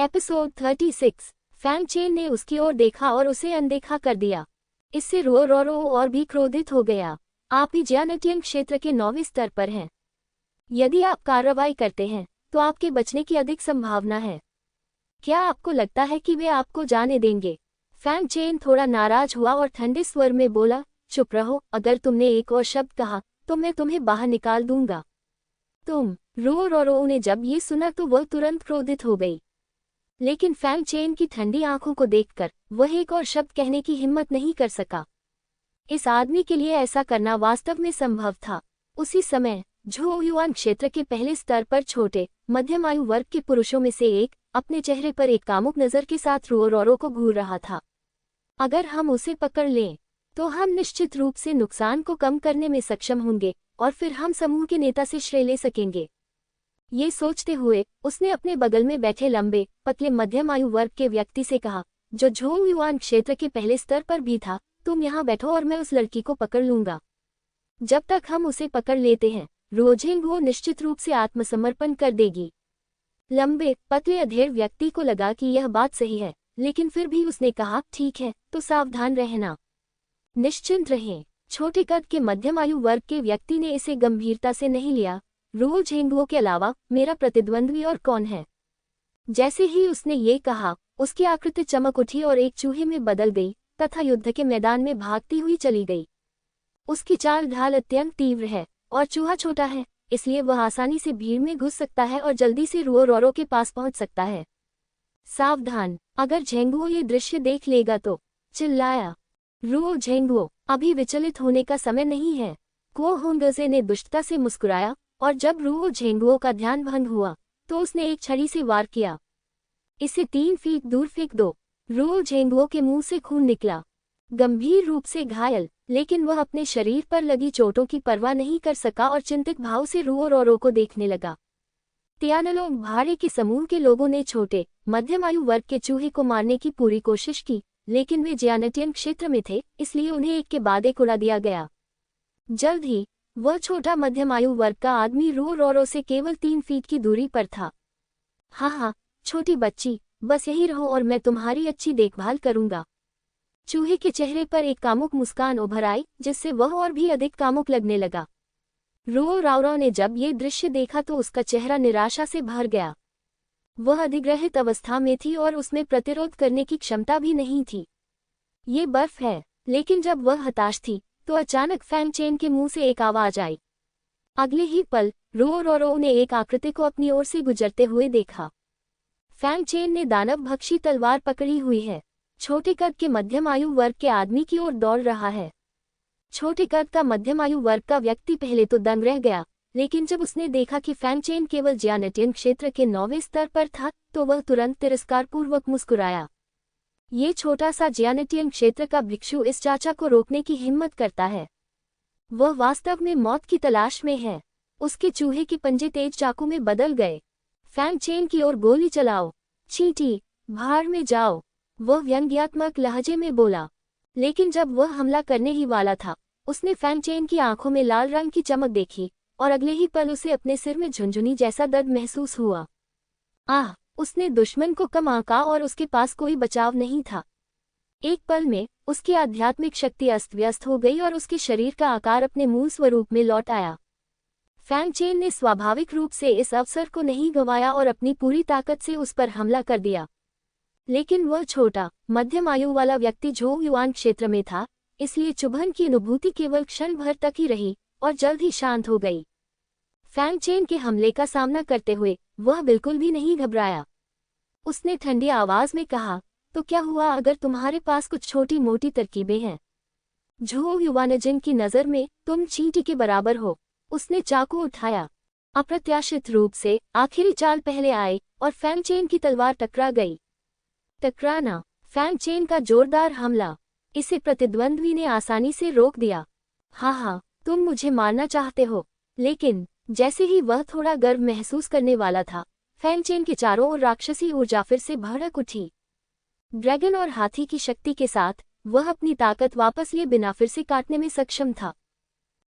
Episode 36। Fang chain ने उसकी ओर देखा और उसे अनदेखा कर दिया। इससे रोरो और भी क्रोधित हो गया। आप ही जियानटियन क्षेत्र के 9वें स्तर पर हैं। यदि आप कार्रवाई करते हैं तो आपके बचने की अधिक संभावना है। क्या आपको लगता है कि वे आपको जाने देंगे? फैंग चेन थोड़ा नाराज हुआ और ठंडे स्वर में बोला, चुप रहो, अगर तुमने एक और शब्द कहा तो मैं तुम्हें बाहर निकाल दूंगा। तुम? रोरो ने जब ये सुना तो वह तुरंत क्रोधित हो गई। लेकिन फैंग चेन की ठंडी आंखों को देखकर वह एक और शब्द कहने की हिम्मत नहीं कर सका। इस आदमी के लिए ऐसा करना वास्तव में संभव था। उसी समय झो युआन क्षेत्र के पहले स्तर पर छोटे मध्यम आयु वर्ग के पुरुषों में से एक अपने चेहरे पर एक कामुक नजर के साथ रोरो को घूर रहा था। अगर हम उसे पकड़ लें तो हम निश्चित रूप से नुकसान को कम करने में सक्षम होंगे और फिर हम समूह के नेता से श्रेय ले सकेंगे। ये सोचते हुए उसने अपने बगल में बैठे लंबे पतले मध्यम आयु वर्ग के व्यक्ति से कहा, जो झो युआन क्षेत्र के पहले स्तर पर भी था, तुम यहाँ बैठो और मैं उस लड़की को पकड़ लूंगा। जब तक हम उसे पकड़ लेते हैं रोजेंग वो निश्चित रूप से आत्मसमर्पण कर देगी। लंबे पतले अधेड़ व्यक्ति को लगा कि यह बात सही है, लेकिन फिर भी उसने कहा, ठीक है, तो सावधान रहना, निश्चिंत रहें। छोटे कद के मध्यम आयु वर्ग के व्यक्ति ने इसे गंभीरता से नहीं लिया। रोजेंगो के अलावा मेरा प्रतिद्वंद्वी और कौन है? जैसे ही उसने ये कहा उसकी आकृति चमक उठी और एक चूहे में बदल गई तथा युद्ध के मैदान में भागती हुई चली गई। उसकी चाल ढाल अत्यंत तीव्र है और चूहा छोटा है, इसलिए वह आसानी से भीड़ में घुस सकता है और जल्दी से रोरो के पास पहुंच सकता है। सावधान, अगर झेंगुओ ये दृश्य देख लेगा तो, चिल्लाया। झेंगुओ, अभी विचलित होने का समय नहीं है। को होंगजे ने दुष्टता से मुस्कुराया और जब झेंगुओ का ध्यान भंग हुआ तो उसने एक छड़ी से वार किया। इसे 3 फीट दूर फेंक दो। झेंगुओ के मुंह से खून निकला, गंभीर रूप से घायल, लेकिन वह अपने शरीर पर लगी चोटों की परवाह नहीं कर सका और चिंतित भाव से रोरो को देखने लगा। तियानलो भाड़े के समूह के लोगों ने छोटे मध्यम आयु वर्ग के चूहे को मारने की पूरी कोशिश की, लेकिन वे जियानटियन क्षेत्र में थे, इसलिए उन्हें एक के बाद एक उड़ा दिया गया। जल्द ही वह छोटा मध्यम आयु वर्ग का आदमी रोरो से केवल 3 फीट की दूरी पर था। हाँ, छोटी बच्ची, बस यही रहो और मैं तुम्हारी अच्छी देखभाल करूंगा। चूहे के चेहरे पर एक कामुक मुस्कान उभर आई, जिससे वह और भी अधिक कामुक लगने लगा। रोरो ने जब ये दृश्य देखा तो उसका चेहरा निराशा से भर गया। वह अधिग्रहित अवस्था में थी और उसमें प्रतिरोध करने की क्षमता भी नहीं थी। ये बर्फ है। लेकिन जब वह हताश थी तो अचानक फैंग चेन के मुंह से एक आवाज आई। अगले ही पल रोरो ने एक आकृति को अपनी ओर से गुजरते हुए देखा। फैंग चेन ने दानव भक्षी तलवार पकड़ी हुई है। छोटे कद के मध्यम आयु वर्ग के आदमी की ओर दौड़ रहा है। छोटे कद का मध्यम आयु वर्ग का व्यक्ति पहले तो दंग रह गया, लेकिन जब उसने देखा कि फैंग चेन केवल जियानटियन क्षेत्र के 9वें स्तर पर था तो वह तुरंत तिरस्कारपूर्वक मुस्कुराया। ये छोटा सा जियानटियन क्षेत्र का भिक्षु इस चाचा को रोकने की हिम्मत करता है। वह वास्तव में मौत की तलाश में है। उसके चूहे के पंजे तेज चाकू में बदल गए। फैंग चेन की ओर गोली चलाओ, चींटी, भाड़ में जाओ, वह व्यंग्यात्मक लहजे में बोला। लेकिन जब वह हमला करने ही वाला था उसने फैंग चेन की आंखों में लाल रंग की चमक देखी और अगले ही पल उसे अपने सिर में झुंझुनी जैसा दर्द महसूस हुआ। आह! उसने दुश्मन को कम आंका और उसके पास कोई बचाव नहीं था। एक पल में उसकी आध्यात्मिक शक्ति अस्त व्यस्त हो गई और उसके शरीर का आकार अपने मूल स्वरूप में लौट आया। फैंग चेन ने स्वाभाविक रूप से इस अवसर को नहीं गंवाया और अपनी पूरी ताकत से उस पर हमला कर दिया। लेकिन वह छोटा मध्यम आयु वाला व्यक्ति झो युआन क्षेत्र में था, इसलिए चुभन की अनुभूति केवल क्षण भर तक ही रही और जल्द ही शांत हो गई। फैंग चेन के हमले का सामना करते हुए वह बिल्कुल भी नहीं घबराया। उसने ठंडी आवाज में कहा, तो क्या हुआ अगर तुम्हारे पास कुछ छोटी मोटी तरकीबें हैं? झो युआनजिन की नज़र में तुम चींटी के बराबर हो। उसने चाकू उठाया। अप्रत्याशित रूप से आखिरी चाल पहले आई और फैंग चेन की तलवार टकरा गई। टकराना, फैंग चेन का जोरदार हमला, इसे प्रतिद्वंद्वी ने आसानी से रोक दिया। हाँ, तुम मुझे मारना चाहते हो। लेकिन जैसे ही वह थोड़ा गर्व महसूस करने वाला था फैंग चेन के चारों ओर राक्षसी ऊर्जा फिर से भड़क उठी। ड्रैगन और हाथी की शक्ति के साथ वह अपनी ताकत वापस लिए बिना फिर से काटने में सक्षम था।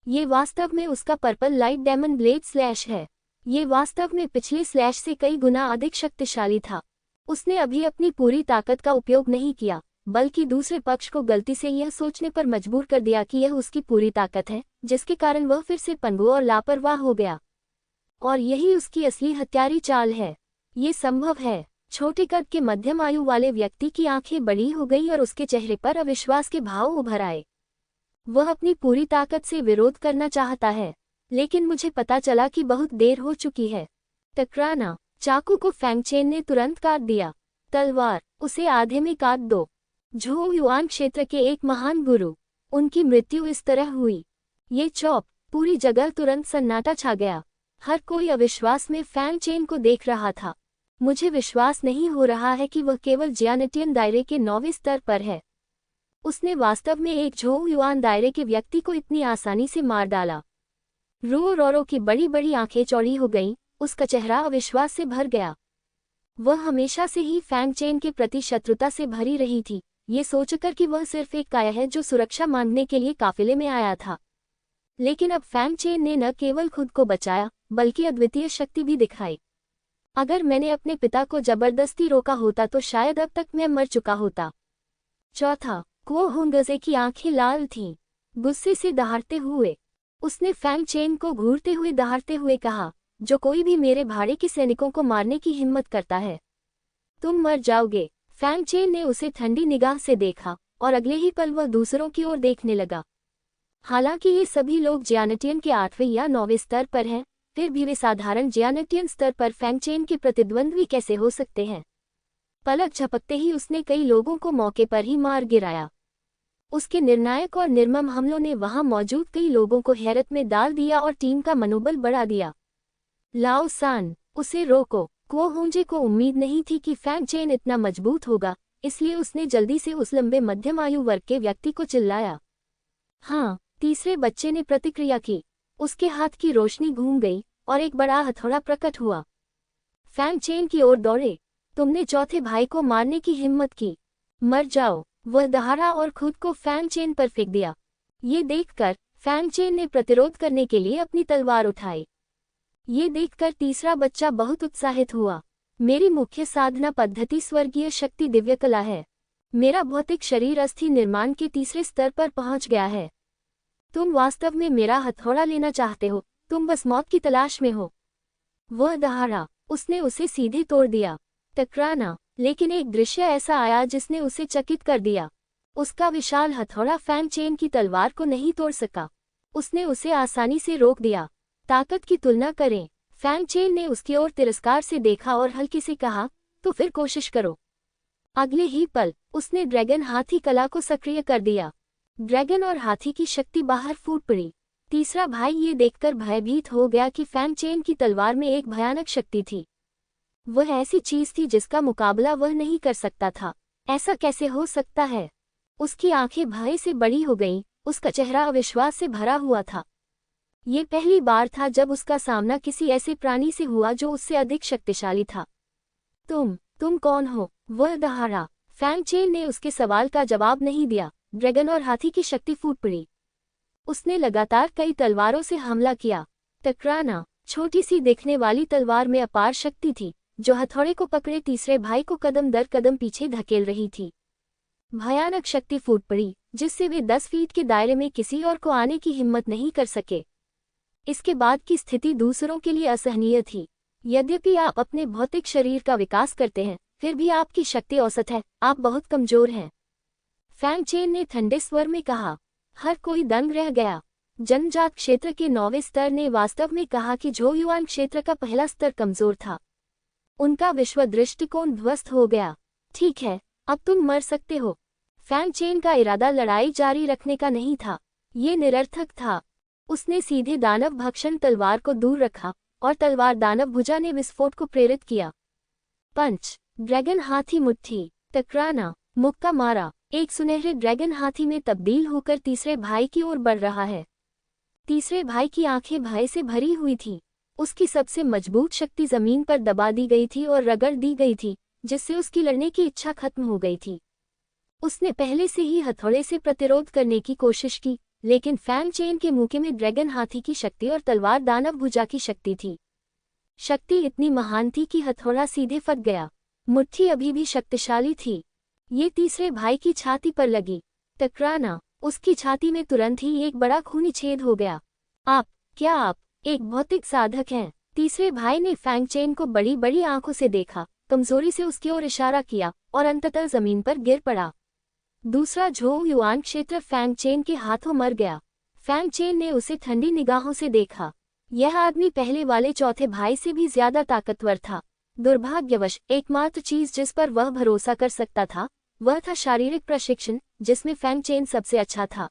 ये वास्तव में उसका purple light demon blade slash है। ये वास्तव में पिछले स्लैश से कई गुना अधिक शक्तिशाली था। उसने अभी अपनी पूरी ताकत का उपयोग नहीं किया, बल्कि दूसरे पक्ष को गलती से यह सोचने पर मजबूर कर दिया कि यह उसकी पूरी ताकत है, जिसके कारण वह फिर से पनगु और लापरवाह हो गया। और यही उसकी असली हत्यारी चाल है। ये संभव है। छोटे कद के मध्यम आयु वाले व्यक्ति की आंखें बड़ी हो गईं और उसके चेहरे पर अविश्वास के भाव उभर आए। वह अपनी पूरी ताकत से विरोध करना चाहता है, लेकिन मुझे पता चला कि बहुत देर हो चुकी है। टकराना। चाकू को फेंग चेन ने तुरंत काट दिया। तलवार, उसे आधे में काट दो। झोउ युआन क्षेत्र के एक महान गुरु, उनकी मृत्यु इस तरह हुई। ये चौप, पूरी जगह तुरंत सन्नाटा छा गया। हर कोई अविश्वास में फेंग चेन को देख रहा था। मुझे विश्वास नहीं हो रहा है कि वह केवल जियानेटियन दायरे के 9वें स्तर पर है। उसने वास्तव में एक झोउ युआन दायरे के व्यक्ति को इतनी आसानी से मार डाला। रो रोरो की बड़ी बड़ी आंखें चौड़ी हो गईं, उसका चेहरा अविश्वास से भर गया। वह हमेशा से ही फेंग चेन के प्रति शत्रुता से भरी रही थी, ये सोचकर कि वह सिर्फ एक काया है जो सुरक्षा मांगने के लिए काफिले में आया था। लेकिन अब फेंग चेन ने न केवल खुद को बचाया, बल्कि अद्वितीय शक्ति भी दिखाई। अगर मैंने अपने पिता को जबरदस्ती रोका होता तो शायद अब तक मैं मर चुका होता। चौथा, कुओ हुंगजे की आंखें लाल थीं, गुस्से से दहाड़ते हुए। उसने फेंग चेन को घूरते हुए दहाड़ते हुए कहा, जो कोई भी मेरे भाड़े के सैनिकों को मारने की हिम्मत करता है, तुम मर जाओगे। फेंग चेन ने उसे ठंडी निगाह से देखा और अगले ही पल वह दूसरों की ओर देखने लगा। हालांकि ये सभी लोग जियानेटियन के 8वें या 9वें स्तर पर हैं, फिर भी वे साधारण जियानेटियन स्तर पर फेंग चेन के प्रतिद्वंद्वी कैसे हो सकते हैं। पलक झपकते ही उसने कई लोगों को मौके पर ही मार गिराया। उसके निर्णायक और निर्मम हमलों ने वहां मौजूद कई लोगों को हैरत में डाल दिया और टीम का मनोबल बढ़ा दिया। लाओ सान, उसे रोको। कुओ हुंजे को उम्मीद नहीं थी कि फेंग चेन इतना मजबूत होगा, इसलिए उसने जल्दी से उस लंबे मध्यम आयु वर्ग के व्यक्ति को चिल्लाया। हाँ, तीसरे बच्चे ने प्रतिक्रिया की। उसके हाथ की रोशनी घूम गई और एक बड़ा हथौड़ा प्रकट हुआ। फेंग चेन की ओर दौड़े। तुमने चौथे भाई को मारने की हिम्मत की, मर जाओ। वह दहाड़ा और खुद को फेंग चेन पर फेंक दिया। ये देखकर फेंग चेन ने प्रतिरोध करने के लिए अपनी तलवार उठाई। ये देखकर तीसरा बच्चा बहुत उत्साहित हुआ। मेरी मुख्य साधना पद्धति स्वर्गीय शक्ति दिव्य कला है। मेरा भौतिक शरीर अस्थि निर्माण के तीसरे स्तर पर पहुंच गया है। तुम वास्तव में मेरा हथौड़ा लेना चाहते हो, तुम बस मौत की तलाश में हो। वह दहाड़ा, उसने उसे सीधे तोड़ दिया। टकराना। लेकिन एक दृश्य ऐसा आया जिसने उसे चकित कर दिया। उसका विशाल हथौड़ा फेंग चेन की तलवार को नहीं तोड़ सका। उसने उसे आसानी से रोक दिया। ताकत की तुलना करें। फेंग चेन ने उसकी ओर तिरस्कार से देखा और हल्के से कहा, तो फिर कोशिश करो। अगले ही पल उसने ड्रैगन हाथी कला को सक्रिय कर दिया। ड्रैगन और हाथी की शक्ति बाहर फूट पड़ी। तीसरा भाई ये देखकर भयभीत हो गया कि फेंग चेन की तलवार में एक भयानक शक्ति थी। वह ऐसी चीज थी जिसका मुकाबला वह नहीं कर सकता था। ऐसा कैसे हो सकता है? उसकी आंखें भय से बड़ी हो गईं, उसका चेहरा अविश्वास से भरा हुआ था। ये पहली बार था जब उसका सामना किसी ऐसे प्राणी से हुआ जो उससे अधिक शक्तिशाली था। तुम कौन हो? वह दहाड़ा। फेंग चेन ने उसके सवाल का जवाब नहीं दिया। ड्रैगन और हाथी की शक्ति फूट पड़ी। उसने लगातार कई तलवारों से हमला किया। टकराना। छोटी सी दिखने वाली तलवार में अपार शक्ति थी, जो हथौड़े को पकड़े तीसरे भाई को कदम दर कदम पीछे धकेल रही थी। भयानक शक्ति फूट पड़ी, जिससे वे 10 फीट के दायरे में किसी और को आने की हिम्मत नहीं कर सके। इसके बाद की स्थिति दूसरों के लिए असहनीय थी। यद्यपि आप अपने भौतिक शरीर का विकास करते हैं, फिर भी आपकी शक्ति औसत है, आप बहुत कमजोर हैं। फेंग चेन ने ठंडे स्वर में कहा। हर कोई दंग रह गया। जनजात क्षेत्र के 9वें स्तर ने वास्तव में कहा कि झोउ युआन क्षेत्र का पहला स्तर कमजोर था। उनका विश्व दृष्टिकोण ध्वस्त हो गया। ठीक है, अब तुम मर सकते हो। फेंग चेन का इरादा लड़ाई जारी रखने का नहीं था, ये निरर्थक था। उसने सीधे दानव भक्षण तलवार को दूर रखा और तलवार दानव भुजा ने विस्फोट को प्रेरित किया। पंच। ड्रैगन हाथी मुट्ठी। टकराना। मुक्का मारा। एक सुनहरे ड्रैगन हाथी में तब्दील होकर तीसरे भाई की ओर बढ़ रहा है। तीसरे भाई की आंखें भय से भरी हुई थीं। उसकी सबसे मजबूत शक्ति जमीन पर दबा दी गई थी और रगड़ दी गई थी, जिससे उसकी लड़ने की इच्छा खत्म हो गई थी। उसने पहले से ही हथौड़े से प्रतिरोध करने की कोशिश की, लेकिन फेंग चेन के मुके में ड्रैगन हाथी की शक्ति और तलवार दानव भुजा की शक्ति थी। शक्ति इतनी महान थी कि हथौड़ा सीधे फट गया। मुट्ठी अभी भी शक्तिशाली थी। ये तीसरे भाई की छाती पर लगी। टकराना, उसकी छाती में तुरंत ही एक बड़ा खूनी छेद हो गया। क्या आप एक भौतिक साधक हैं? तीसरे भाई ने फैंग चेन को बड़ी बड़ी आंखों से देखा, कमजोरी से उसकी ओर इशारा किया और अंततः जमीन पर गिर पड़ा। दूसरा झोंग युआन क्षेत्र फैंग चेन के हाथों मर गया। फैंग चेन ने उसे ठंडी निगाहों से देखा। यह आदमी पहले वाले चौथे भाई से भी ज्यादा ताकतवर था। दुर्भाग्यवश एकमात्र चीज जिस पर वह भरोसा कर सकता था वह था शारीरिक प्रशिक्षण, जिसमें फैंग चेन सबसे अच्छा था।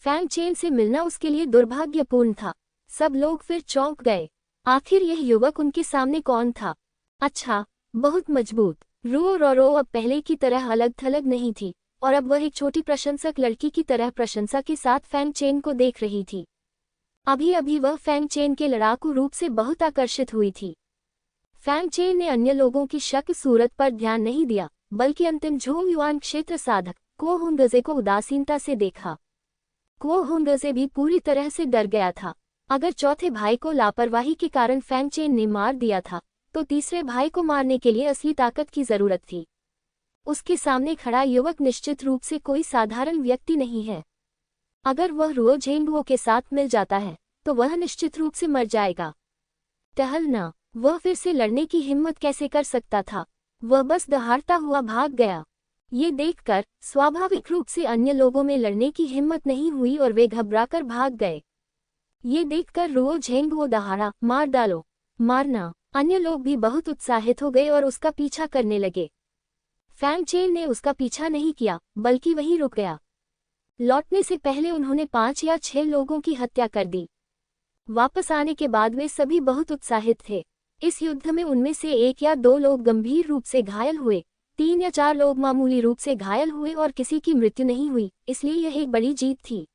फैंग चेन से मिलना उसके लिए दुर्भाग्यपूर्ण था। सब लोग फिर चौंक गए। आखिर यह युवक उनके सामने कौन था? अच्छा, बहुत मजबूत। रुओ रोरो अब पहले की तरह अलग थलग नहीं थी और अब वह एक छोटी प्रशंसक लड़की की तरह प्रशंसा के साथ फैंग चेन को देख रही थी। अभी अभी वह फैंग चेन के लड़ाकू रूप से बहुत आकर्षित हुई थी। फैंग चेन ने अन्य लोगों की शक्ल सूरत पर ध्यान नहीं दिया, बल्कि अंतिम झोंग युआन क्षेत्र साधक को हुंगजे को उदासीनता से देखा। को हुंगजे भी पूरी तरह से डर गया था। अगर चौथे भाई को लापरवाही के कारण फैंग चेन ने मार दिया था, तो तीसरे भाई को मारने के लिए असली ताकत की जरूरत थी। उसके सामने खड़ा युवक निश्चित रूप से कोई साधारण व्यक्ति नहीं है। अगर वह रुओ झेंगुओ के साथ मिल जाता है, तो वह निश्चित रूप से मर जाएगा। टहलना, वह फिर से लड़ने की हिम्मत कैसे कर सकता था? वह बस दहाड़ता हुआ भाग गया। ये देखकर स्वाभाविक रूप से अन्य लोगों में लड़ने की हिम्मत नहीं हुई और वे घबराकर भाग गए। ये देखकर रुओ झेंगुओ दहाड़ा, मार डालो, मारना। अन्य लोग भी बहुत उत्साहित हो गए और उसका पीछा करने लगे। फैंग चेन ने उसका पीछा नहीं किया, बल्कि वहीं रुक गया। लौटने से पहले उन्होंने 5 या 6 लोगों की हत्या कर दी। वापस आने के बाद वे सभी बहुत उत्साहित थे। इस युद्ध में उनमें से 1 या 2 लोग गंभीर रूप से घायल हुए, 3 या 4 लोग मामूली रूप से घायल हुए और किसी की मृत्यु नहीं हुई, इसलिए यह एक बड़ी जीत थी।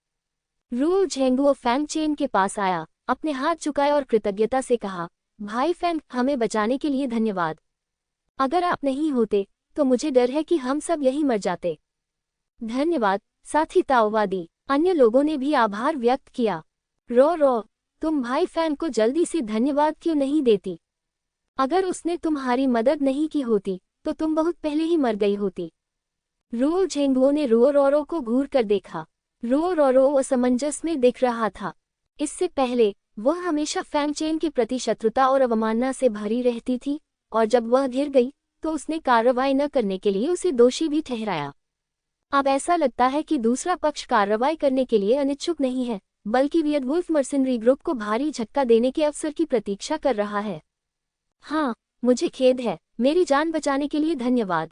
रुओ झेंगुओ फैंग चेन के पास आया, अपने हाथ झुकाए और कृतज्ञता से कहा, भाई फैंग, हमें बचाने के लिए धन्यवाद। अगर आप नहीं होते तो मुझे डर है कि हम सब यहीं मर जाते। धन्यवाद साथी ताओवादी। अन्य लोगों ने भी आभार व्यक्त किया। रो, तुम भाई फैंग को जल्दी से धन्यवाद क्यों नहीं देती? अगर उसने तुम्हारी मदद नहीं की होती तो तुम बहुत पहले ही मर गई होती। रुओ झेंगुओ ने रुओ रोरो को घूर कर देखा। रुओ रोरो असमंजस में दिख रहा था। इससे पहले वह हमेशा फैंग चेन के प्रति शत्रुता और अवमानना से भरी रहती थी, और जब वह घिर गई तो उसने कार्रवाई न करने के लिए उसे दोषी भी ठहराया। अब ऐसा लगता है कि दूसरा पक्ष कार्रवाई करने के लिए अनिच्छुक नहीं है, बल्कि वियतवुल्फ मर्सिनरी ग्रुप को भारी झटका देने के अवसर की प्रतीक्षा कर रहा है। हाँ, मुझे खेद है, मेरी जान बचाने के लिए धन्यवाद।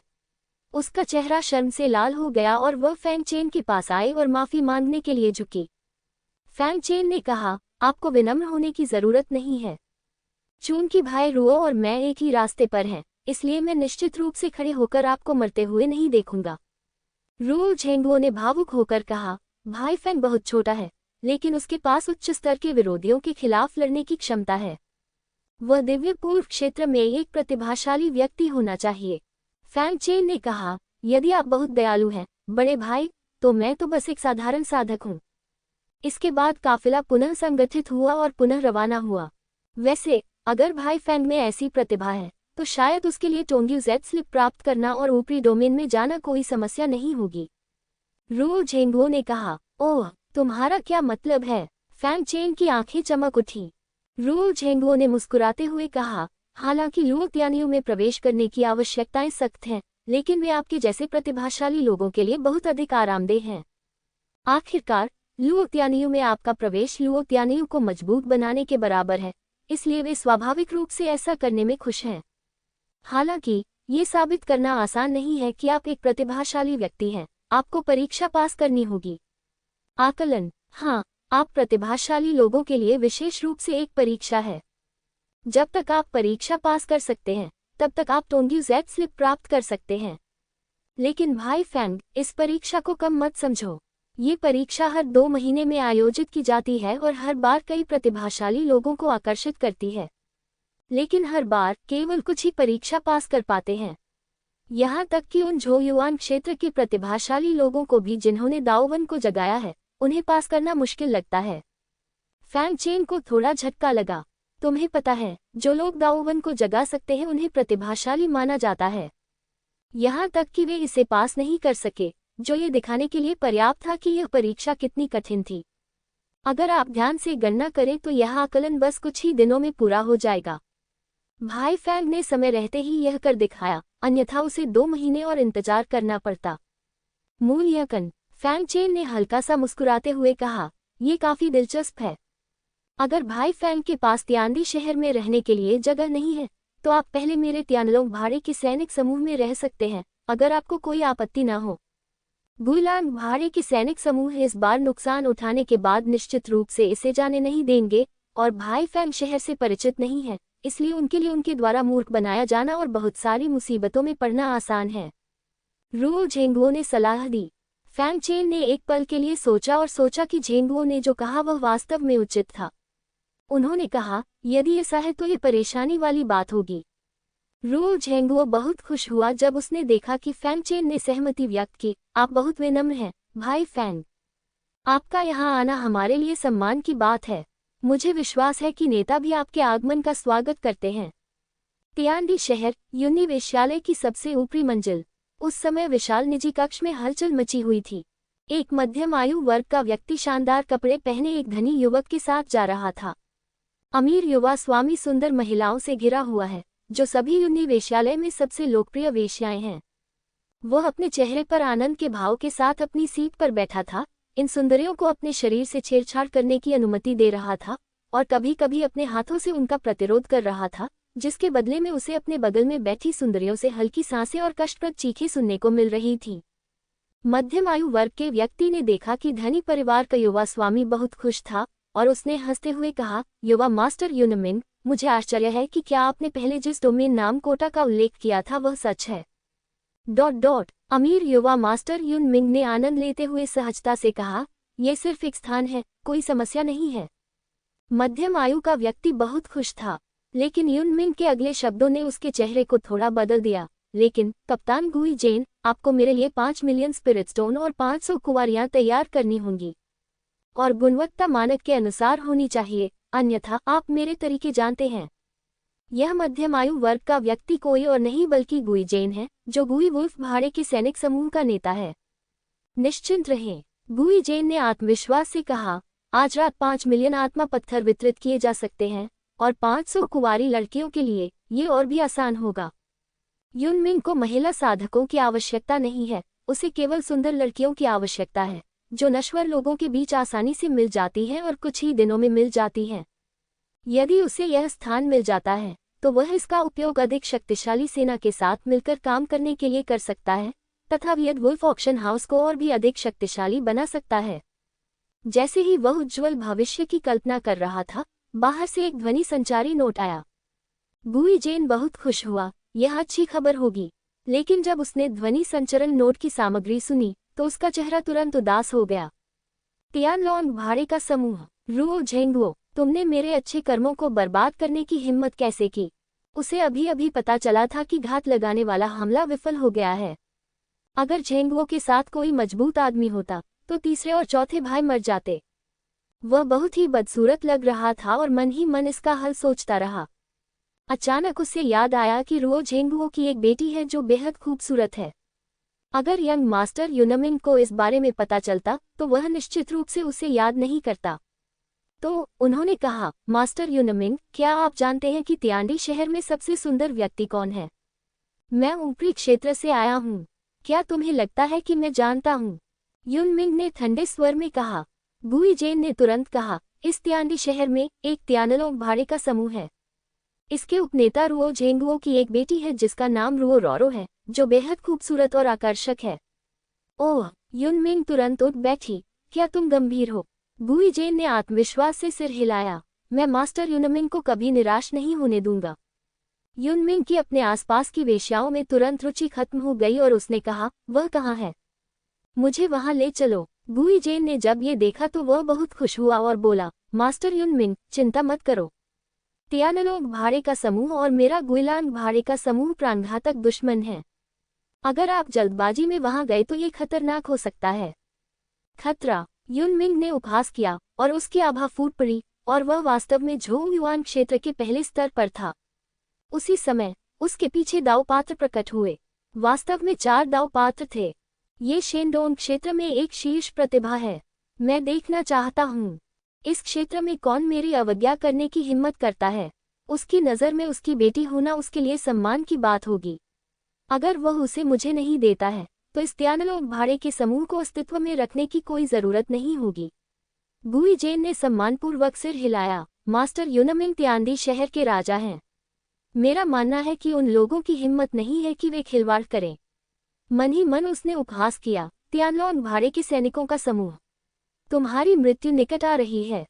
उसका चेहरा शर्म से लाल हो गया और वह फैंग चेन के पास आए और माफी मांगने के लिए झुकी। फैंग चेन ने कहा, आपको विनम्र होने की जरूरत नहीं है। चूंकि भाई रुओ और मैं एक ही रास्ते पर हैं, इसलिए मैं निश्चित रूप से खड़े होकर आपको मरते हुए नहीं देखूंगा। रुओ झेंगुओ ने भावुक होकर कहा, भाई फैंग बहुत छोटा है, लेकिन उसके पास उच्च स्तर के विरोधियों के खिलाफ लड़ने की क्षमता है। वह दिव्य पूर्व क्षेत्र में एक प्रतिभाशाली व्यक्ति होना चाहिए। फैंग चेन ने कहा, यदि आप बहुत दयालु हैं बड़े भाई, तो मैं तो बस एक साधारण साधक हूँ। इसके बाद काफिला पुनः संगठित हुआ और पुनः रवाना हुआ। वैसे अगर भाई फैंग में ऐसी प्रतिभा है तो शायद उसके लिए टोंग्यू जेड स्लिप प्राप्त करना और ऊपरी डोमेन में जाना कोई समस्या नहीं होगी। रुओ झेंगुओ ने कहा, ओह, तुम्हारा क्या मतलब है? फैंग चेन की आंखें चमक उठी। रुओ झेंगुओ ने मुस्कुराते हुए कहा, हालांकि लुओतियानियों में प्रवेश करने की आवश्यकताएं सख्त हैं, लेकिन वे आपके जैसे प्रतिभाशाली लोगों के लिए बहुत अधिक आरामदेह हैं। आखिरकार लुओतियानियों में आपका प्रवेश लुओतियानियों को मजबूत बनाने के बराबर है, इसलिए वे स्वाभाविक रूप से ऐसा करने में खुश हैं। हालांकि ये साबित करना आसान नहीं है कि आप एक प्रतिभाशाली व्यक्ति हैं, आपको परीक्षा पास करनी होगी। आकलन, हाँ, आप प्रतिभाशाली लोगों के लिए विशेष रूप से एक परीक्षा है। जब तक आप परीक्षा पास कर सकते हैं, तब तक आप टोंग्यू जेड स्लिप प्राप्त कर सकते हैं। लेकिन भाई फैंग, इस परीक्षा को कम मत समझो। ये परीक्षा हर 2 महीने में आयोजित की जाती है और हर बार कई प्रतिभाशाली लोगों को आकर्षित करती है। लेकिन हर बार केवल कुछ ही परीक्षा पास कर पाते हैं। यहाँ तक कि उन झोयुआन क्षेत्र के प्रतिभाशाली लोगों को भी जिन्होंने दाओवन को जगाया है, उन्हें पास करना मुश्किल लगता है। फैंग चेन को थोड़ा झटका लगा। तुम्हें पता है, जो लोग दाओवन को जगा सकते हैं उन्हें प्रतिभाशाली माना जाता है। यहाँ तक कि वे इसे पास नहीं कर सके, जो ये दिखाने के लिए पर्याप्त था कि यह परीक्षा कितनी कठिन थी। अगर आप ध्यान से गणना करें तो यह आकलन बस कुछ ही दिनों में पूरा हो जाएगा। भाई फैंग ने समय रहते ही यह कर दिखाया, अन्यथा उसे 2 महीने और इंतजार करना पड़ता। मूल्यांकन। फैंग चेन ने हल्का सा मुस्कुराते हुए कहा, ये काफी दिलचस्प है। अगर भाई फैंग के पास तियानडी शहर में रहने के लिए जगह नहीं है, तो आप पहले मेरे तियानलोंग भाड़े के सैनिक समूह में रह सकते हैं, अगर आपको कोई आपत्ति न हो। गुइलांग भाड़े के सैनिक समूह इस बार नुकसान उठाने के बाद निश्चित रूप से इसे जाने नहीं देंगे, और भाई फैंग शहर से परिचित नहीं है, इसलिए उनके लिए उनके द्वारा मूर्ख बनाया जाना और बहुत सारी मुसीबतों में पड़ना आसान है। रुओ झेंगुओ ने सलाह दी। फैंग चेन ने एक पल के लिए सोचा और सोचा कि झेंगुओ ने जो कहा वह वास्तव में उचित था। उन्होंने कहा, यदि ऐसा है तो ये परेशानी वाली बात होगी। रुओ झेंगुओ बहुत खुश हुआ जब उसने देखा कि फैंग चेन ने सहमति व्यक्त की। आप बहुत विनम्र हैं, भाई फैंग। आपका यहाँ आना हमारे लिए सम्मान की बात है। मुझे विश्वास है कि नेता भी आपके आगमन का स्वागत करते हैं। तियानडी शहर, यूनि वेश्यालय की सबसे ऊपरी मंजिल। उस समय विशाल निजी कक्ष में हलचल मची हुई थी। एक मध्यम आयु वर्ग का व्यक्ति शानदार कपड़े पहने एक धनी युवक के साथ जा रहा था। अमीर युवा स्वामी सुंदर महिलाओं से घिरा हुआ है, जो सभी यूनि वेश्यालय में सबसे लोकप्रिय वेश्याएं हैं। वह अपने चेहरे पर आनंद के भाव के साथ अपनी सीट पर बैठा था, इन सुंदरियों को अपने शरीर से छेड़छाड़ करने की अनुमति दे रहा था और कभी कभी अपने हाथों से उनका प्रतिरोध कर रहा था, जिसके बदले में उसे अपने बगल में बैठी सुंदरियों से हल्की सांसें और कष्टप्रद चीखें सुनने को मिल रही थीं। मध्यम आयु वर्ग के व्यक्ति ने देखा कि धनी परिवार का युवा स्वामी बहुत खुश था और उसने हंसते हुए कहा, युवा मास्टर यूनमिंग, मुझे आश्चर्य है कि क्या आपने पहले जिस डोमेन नाम कोटा का उल्लेख किया था वह सच है। अमीर युवा मास्टर यूनमिंग ने आनंद लेते हुए सहजता से कहा, यह सिर्फ एक स्थान है, कोई समस्या नहीं है। मध्यम आयु का व्यक्ति बहुत खुश था, लेकिन यूनमिंग के अगले शब्दों ने उसके चेहरे को थोड़ा बदल दिया। लेकिन कप्तान गुई जेन, आपको मेरे लिए 5 मिलियन स्पिरिट स्टोन और 500 कुंवारियां तैयार करनी होंगी, और गुणवत्ता मानक के अनुसार होनी चाहिए, अन्यथा आप मेरे तरीके जानते हैं। यह मध्यम आयु वर्ग का व्यक्ति कोई और नहीं बल्कि गुई जेन है, जो गुई वुल्फ भाड़े के सैनिक समूह का नेता है। निश्चिंत रहें, गुई जेन ने आत्मविश्वास से कहा, आज रात 5 मिलियन आत्मा पत्थर वितरित किए जा सकते हैं, और 500 कुंवारी लड़कियों के लिए ये और भी आसान होगा। यूनमिंग को महिला साधकों की आवश्यकता नहीं है, उसे केवल सुंदर लड़कियों की आवश्यकता है, जो नश्वर लोगों के बीच आसानी से मिल जाती हैं और कुछ ही दिनों में मिल जाती हैं। यदि उसे यह स्थान मिल जाता है, तो वह इसका उपयोग अधिक शक्तिशाली सेना के साथ मिलकर काम करने के लिए कर सकता है, तथा वियड वुल्फ ऑक्शन हाउस को और भी अधिक शक्तिशाली बना सकता है। जैसे ही वह उज्ज्वल भविष्य की कल्पना कर रहा था, बाहर से एक ध्वनि संचारी नोट आया। गुई जेन बहुत खुश हुआ, यह अच्छी खबर होगी। लेकिन जब उसने ध्वनि संचरण नोट की सामग्री सुनी, तो उसका चेहरा तुरंत उदास हो गया। तियानलोंग भाड़े का समूह, रुओ झेंगुओ, तुमने मेरे अच्छे कर्मों को बर्बाद करने की हिम्मत कैसे की? उसे अभी अभी पता चला था कि घात लगाने वाला हमला विफल हो गया है। अगर झेंगुओ के साथ कोई मजबूत आदमी होता, तो तीसरे और चौथे भाई मर जाते। वह बहुत ही बदसूरत लग रहा था और मन ही मन इसका हल सोचता रहा। अचानक उसे याद आया कि रुओ झेंगुओ की एक बेटी है जो बेहद खूबसूरत है। अगर यंग मास्टर यूनमिंग को इस बारे में पता चलता, तो वह निश्चित रूप से उसे याद नहीं करता। तो उन्होंने कहा, मास्टर यूनमिंग, क्या आप जानते हैं कि तियानडी शहर में सबसे सुंदर व्यक्ति कौन है? मैं ऊपरी क्षेत्र से आया हूँ। क्या तुम्हें लगता है कि मैं जानता हूँ? यूनमिंग ने ठंडे स्वर में कहा। गुई जेन ने तुरंत कहा, इस तियानडी शहर में एक तियानलोंग भाड़े का समूह है। इसके उपनेता रुओ झेंगुओ की एक बेटी है जिसका नाम रुओ रोरो है, जो बेहद खूबसूरत और आकर्षक है। ओह, यूनमिंग तुरंत उठ बैठी, क्या तुम गंभीर हो? गुई जेन ने आत्मविश्वास से सिर हिलाया, मैं मास्टर यूनमिंग को कभी निराश नहीं होने दूंगा। यूनमिंग की अपने आसपास की वेश्याओं में तुरंत रुचि खत्म हो गई और उसने कहा, वह कहाँ है? मुझे वहां ले चलो। गुई जेन ने जब ये देखा तो वह बहुत खुश हुआ और बोला, मास्टर यूनमिंग, चिंता मत करो। तियानलोंग भाड़े का समूह और मेरा गुइलांग भाड़े का समूह प्राणघातक दुश्मन है। अगर आप जल्दबाजी में वहां गए तो ये खतरनाक हो सकता है। खतरा, यूनमिंग ने उपहास किया और उसकी आभा फूट पड़ी। और वह वास्तव में झोंग-युआन क्षेत्र के पहले स्तर पर था। उसी समय उसके पीछे दाव पात्र प्रकट हुए। वास्तव में 4 दाव पात्र थे। ये शेनडोंग क्षेत्र में एक शीर्ष प्रतिभा है। मैं देखना चाहता हूँ इस क्षेत्र में कौन मेरी अवज्ञा करने की हिम्मत करता है। उसकी नज़र में उसकी बेटी होना उसके लिए सम्मान की बात होगी। अगर वह उसे मुझे नहीं देता है तो इस त्यानलोक भाड़े के समूह को अस्तित्व में रखने की कोई जरूरत नहीं होगी। गुई जेन ने सम्मानपूर्वक सिर हिलाया। मास्टर यूनमिंग त्यानदी शहर के राजा हैं। मेरा मानना है कि उन लोगों की हिम्मत नहीं है कि वे खिलवाड़ करें। मन ही मन उसने उपहास किया। त्यानलोक भाड़े के सैनिकों का समूह, तुम्हारी मृत्यु निकट आ रही है।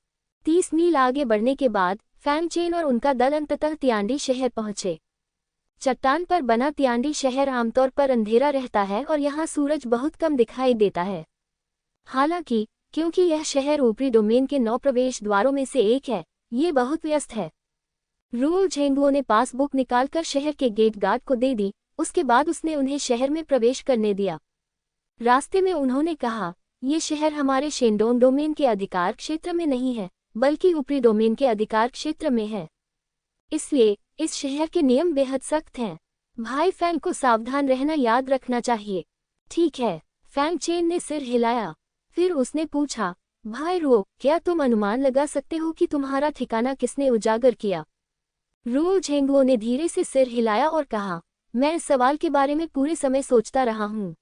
30 मील आगे बढ़ने के बाद फैंग चेन और उनका दल अंततः त्यानडी शहर पहुंचे। चट्टान पर बना त्यानडी शहर आमतौर पर अंधेरा रहता है और यहाँ सूरज बहुत कम दिखाई देता है। हालांकि क्योंकि यह शहर ऊपरी डोमेन के 9 प्रवेश द्वारों में से एक है, ये बहुत व्यस्त है। रूल झेंगुओ ने पासबुक निकालकर शहर के गेट गार्ड को दे दी। उसके बाद उसने उन्हें शहर में प्रवेश करने दिया। रास्ते में उन्होंने कहा, ये शहर हमारे शेनडोंग डोमेन के अधिकार क्षेत्र में नहीं है, बल्कि ऊपरी डोमेन के अधिकार क्षेत्र में है। इसलिए इस शहर के नियम बेहद सख्त हैं। भाई फैंग को सावधान रहना याद रखना चाहिए। ठीक है, फैंग चेन ने सिर हिलाया। फिर उसने पूछा, भाई रो, क्या तुम अनुमान लगा सकते हो कि तुम्हारा ठिकाना किसने उजागर किया? रो झेंगुओ ने धीरे से सिर हिलाया और कहा, मैं इस सवाल के बारे में पूरे समय सोचता रहा हूँ।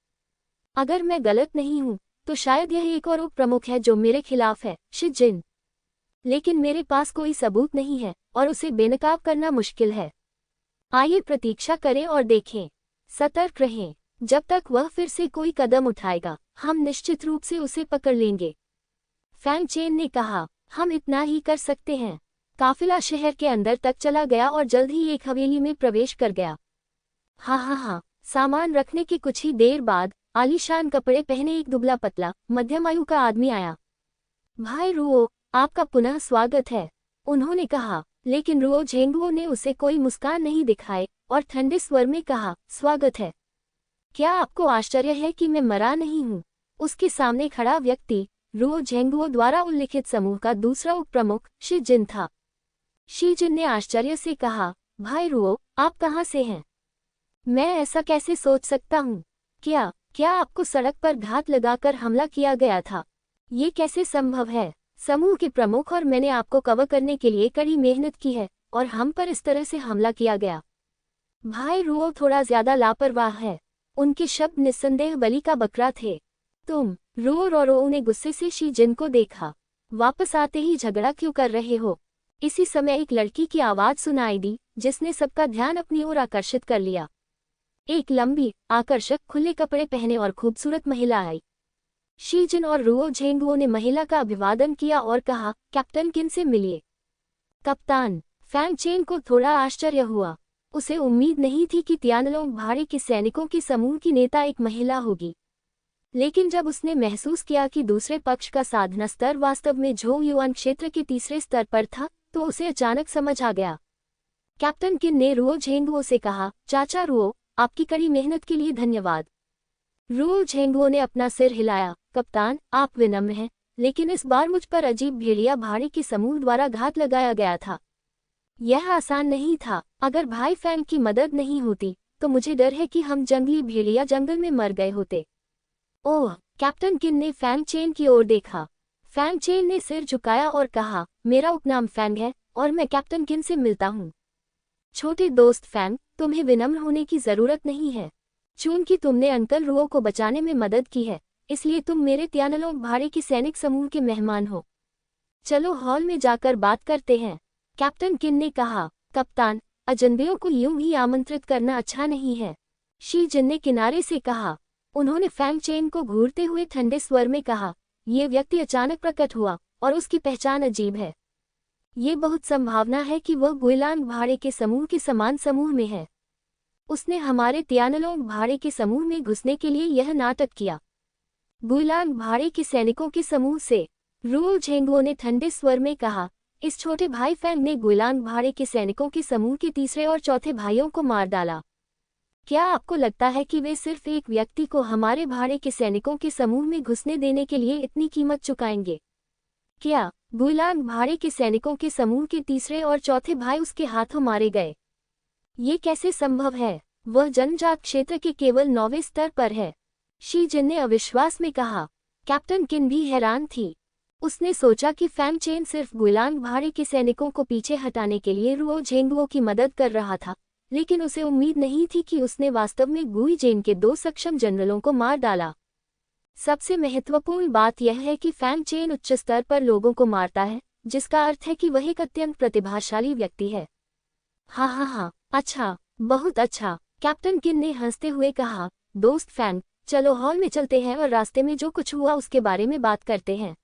अगर मैं गलत नहीं हूँ तो शायद यह एक और उप प्रमुख है जो मेरे खिलाफ है, शी जिन। लेकिन मेरे पास कोई सबूत नहीं है और उसे बेनकाब करना मुश्किल है। आइए प्रतीक्षा करें और देखें। सतर्क रहें। जब तक वह फिर से कोई कदम उठाएगा, हम निश्चित रूप से उसे पकड़ लेंगे। फैंग चेन ने कहा, हम इतना ही कर सकते हैं। काफिला शहर के अंदर तक चला गया और जल्द ही एक हवेली में प्रवेश कर गया। हाँ, सामान रखने के कुछ ही देर बाद आलीशान कपड़े पहने एक दुबला पतला मध्यम आयु का आदमी आया। भाई रुओ, आपका पुनः स्वागत है, उन्होंने कहा। लेकिन रुओ झेंगुओ ने उसे कोई मुस्कान नहीं दिखाई और ठंडे स्वर में कहा, स्वागत है। क्या आपको आश्चर्य है कि मैं मरा नहीं हूँ? उसके सामने खड़ा व्यक्ति रुओ झेंगुओ द्वारा उल्लिखित समूह का दूसरा उप प्रमुख शी जिन था। शी जिन ने आश्चर्य से कहा, भाई रुओ, आप कहाँ से हैं? मैं ऐसा कैसे सोच सकता हूँ? क्या आपको सड़क पर घात लगाकर हमला किया गया था? ये कैसे संभव है? समूह के प्रमुख और मैंने आपको कवर करने के लिए कड़ी मेहनत की है और हम पर इस तरह से हमला किया गया। भाई रुओ थोड़ा ज्यादा लापरवाह है। उनके शब्द निस्संदेह बलि का बकरा थे। तुम, रुओ ने गुस्से से शी जिन को देखा। वापस आते ही झगड़ा क्यों कर रहे हो? इसी समय एक लड़की की आवाज सुनाई दी जिसने सबका ध्यान अपनी ओर आकर्षित कर लिया। एक लंबी, आकर्षक, खुले कपड़े पहने और खूबसूरत महिला आई। शी जिन और रुओ झेंगुओ ने महिला का अभिवादन किया और कहा, कैप्टन किन से मिलिए। कप्तान। फैंग चेन को थोड़ा आश्चर्य हुआ। उसे उम्मीद नहीं थी कि त्यानलोक भाड़े के सैनिकों के समूह की नेता एक महिला होगी। लेकिन जब उसने महसूस किया कि दूसरे पक्ष का साधना स्तर वास्तव में झोंग-युआन क्षेत्र के तीसरे स्तर पर था, तो उसे अचानक समझ आ गया। कैप्टन किन ने रुओ झेंगुओ से कहा, चाचा रुओ, आपकी कड़ी मेहनत के लिए धन्यवाद। रुओ झेंगुओ ने अपना सिर हिलाया। कप्तान, आप विनम्र हैं, लेकिन इस बार मुझ पर अजीब भेड़िया भाड़े के समूह द्वारा घात लगाया गया था। यह आसान नहीं था। अगर भाई फैंग की मदद नहीं होती तो मुझे डर है कि हम जंगली भेड़िया जंगल में मर गए होते। ओह, कैप्टन किन ने फैंग चेन की ओर देखा। फैंग चेन ने सिर झुकाया और कहा, मेरा उपनाम फैंग है और मैं कैप्टन किन से मिलता हूँ। छोटे दोस्त फैंग, तुम्हें विनम्र होने की जरूरत नहीं है। चूंकि तुमने अंकल रुओ को बचाने में मदद की है, इसलिए तुम मेरे त्यानलोक भाड़े के सैनिक समूह के मेहमान हो। चलो हॉल में जाकर बात करते हैं, कैप्टन किन ने कहा। कप्तान, अजनबियों को यूं ही आमंत्रित करना अच्छा नहीं है, शी जिन ने किनारे से कहा। उन्होंने फैंग चेन को घूरते हुए ठंडे स्वर में कहा, ये व्यक्ति अचानक प्रकट हुआ और उसकी पहचान अजीब है। ये बहुत संभावना है कि वह गुइलांग भाड़े के समूह के समान समूह में है। उसने हमारे त्यानलोक भाड़े के समूह में घुसने के लिए यह नाटक किया। गुइलांग भाड़े के सैनिकों के समूह से, रुओ झेंगुओ ने ठंडे स्वर में कहा। इस छोटे भाई फैंग ने गुइलांग भाड़े के सैनिकों के समूह के तीसरे और चौथे भाइयों को मार डाला। क्या आपको लगता है कि वे सिर्फ एक व्यक्ति को हमारे भाड़े के सैनिकों के समूह में घुसने देने के लिए इतनी कीमत चुकाएंगे? क्या गुइलांग भाड़े के सैनिकों के समूह के तीसरे और चौथे भाई उसके हाथों मारे गए? ये कैसे संभव है? वह जनजात क्षेत्र के केवल 9वें स्तर पर है। शी जिन ने अविश्वास में कहा। कैप्टन किन भी हैरान थी। उसने सोचा कि फैंग चेन सिर्फ गुइलांग भाड़े के सैनिकों को पीछे हटाने के लिए रुओ झेंगुओ की मदद कर रहा था, लेकिन उसे उम्मीद नहीं थी कि उसने वास्तव में गुई जेन के 2 सक्षम जनरलों को मार डाला। सबसे महत्वपूर्ण बात यह है कि फैंग चेन उच्च स्तर पर लोगों को मारता है, जिसका अर्थ है कि वह एक अत्यंत प्रतिभाशाली व्यक्ति है। हाँ, अच्छा, बहुत अच्छा, कैप्टन किन ने हंसते हुए कहा। दोस्त फैंग, चलो हॉल में चलते हैं और रास्ते में जो कुछ हुआ उसके बारे में बात करते हैं।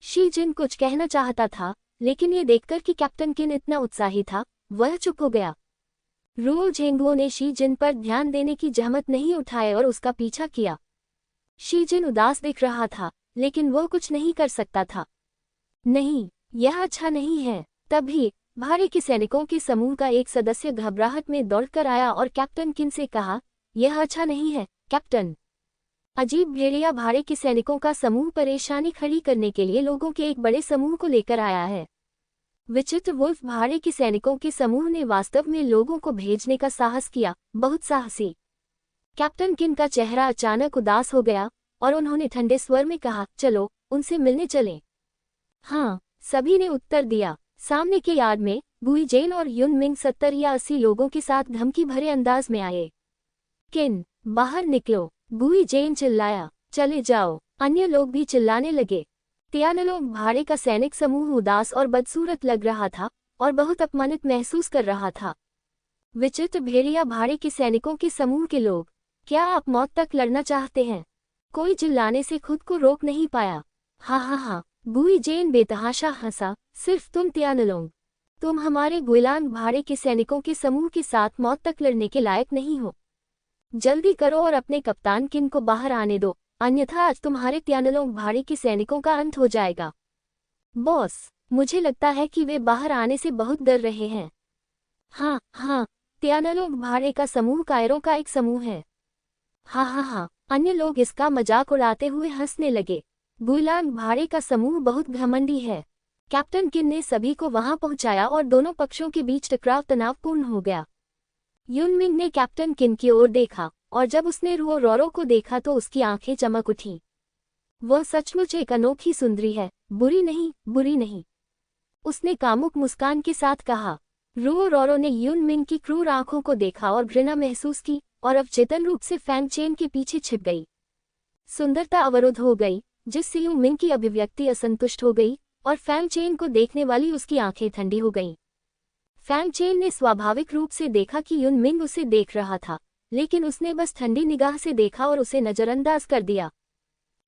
शी जिन कुछ कहना चाहता था, लेकिन ये देखकर कि कैप्टन किन इतना उत्साही था, वह चुप हो गया। रुओ झेंगुओ ने शी जिन पर ध्यान देने की जहमत नहीं उठाई और उसका पीछा किया। शी जिन उदास दिख रहा था, लेकिन वह कुछ नहीं कर सकता था। नहीं, यह अच्छा नहीं है। तभी भाड़े के सैनिकों के समूह का एक सदस्य घबराहट में दौड़कर आया और कैप्टन किन से कहा, यह अच्छा नहीं है, कैप्टन। अजीब भेड़िया भाड़े के सैनिकों का समूह परेशानी खड़ी करने के लिए लोगों के एक बड़े समूह को लेकर आया है। विचित्र वुल्फ भाड़े के सैनिकों के समूह ने वास्तव में लोगों को भेजने का साहस किया, बहुत साहसी। कैप्टन किन का चेहरा अचानक उदास हो गया और उन्होंने ठंडे स्वर में कहा, चलो उनसे मिलने चलें। हाँ, सभी ने उत्तर दिया। सामने के यार्ड में गुई जेन और युन मिंग 70 या 80 लोगों के साथ धमकी भरे अंदाज में आए। किन, बाहर निकलो, गुई जेन चिल्लाया। चले जाओ, अन्य लोग भी चिल्लाने लगे। तियानलोंग भाड़े का सैनिक समूह उदास और बदसूरत लग रहा था और बहुत अपमानित महसूस कर रहा था। विचित्र भेड़िया भाड़े के सैनिकों के समूह के लोग, क्या आप मौत तक लड़ना चाहते हैं? कोई चिल्लाने से खुद को रोक नहीं पाया। हाँ, गुई जेन बेतहाशा हंसा, सिर्फ तुम तियानलोंग, तुम हमारे गुइलांग भाड़े के सैनिकों के समूह के साथ मौत तक लड़ने के लायक नहीं हो। जल्दी करो और अपने कप्तान किन को बाहर आने दो, अन्यथा आज तुम्हारे तियानलोंग भाड़े के सैनिकों का अंत हो जाएगा। बॉस, मुझे लगता है कि वे बाहर आने से बहुत डर रहे हैं। हाँ, तियानलोंग भाड़े का समूह कायरों का एक समूह है। हाँ, अन्य लोग इसका मजाक उड़ाते हुए हंसने लगे। गुइलांग भाड़े का समूह बहुत घमंडी है। कैप्टन किन ने सभी को वहां पहुंचाया और दोनों पक्षों के बीच टकराव तनावपूर्ण हो गया। युन मिंग ने कैप्टन किन की ओर देखा और जब उसने रुओ रोरो को देखा तो उसकी आंखें चमक उठीं। वह सचमुच एक अनोखी सुंदरी है, बुरी नहीं। उसने कामुक मुस्कान के साथ कहा। रुओ रोरो ने युन मिंग की क्रूर आंखों को देखा और घृणा महसूस की और अवचेतन रूप से फैंग चेन के पीछे छिप गई। सुंदरता अवरुद्ध हो गई, जिससे युन मिंग की अभिव्यक्ति असंतुष्ट हो गई और फैंग चेन को देखने वाली उसकी आंखें ठंडी हो गईं। फैंग चेन ने स्वाभाविक रूप से देखा कि युन मिंग उसे देख रहा था, लेकिन उसने बस ठंडी निगाह से देखा और उसे नजरअंदाज कर दिया।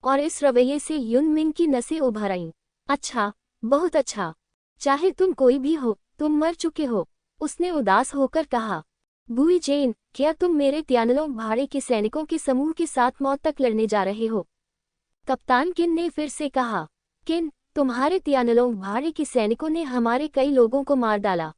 और इस रवैये से युन मिंग की नसें उभर आईं। अच्छा, बहुत अच्छा, चाहे तुम कोई भी हो, तुम मर चुके हो, उसने उदास होकर कहा। गुई जेन, क्या तुम मेरे तियानलोंग भाड़े के सैनिकों के समूह के साथ मौत तक लड़ने जा रहे हो? कप्तान किन ने फिर से कहा। किन, तुम्हारे तियानलोंग भाड़े के सैनिकों ने हमारे कई लोगों को मार डाला।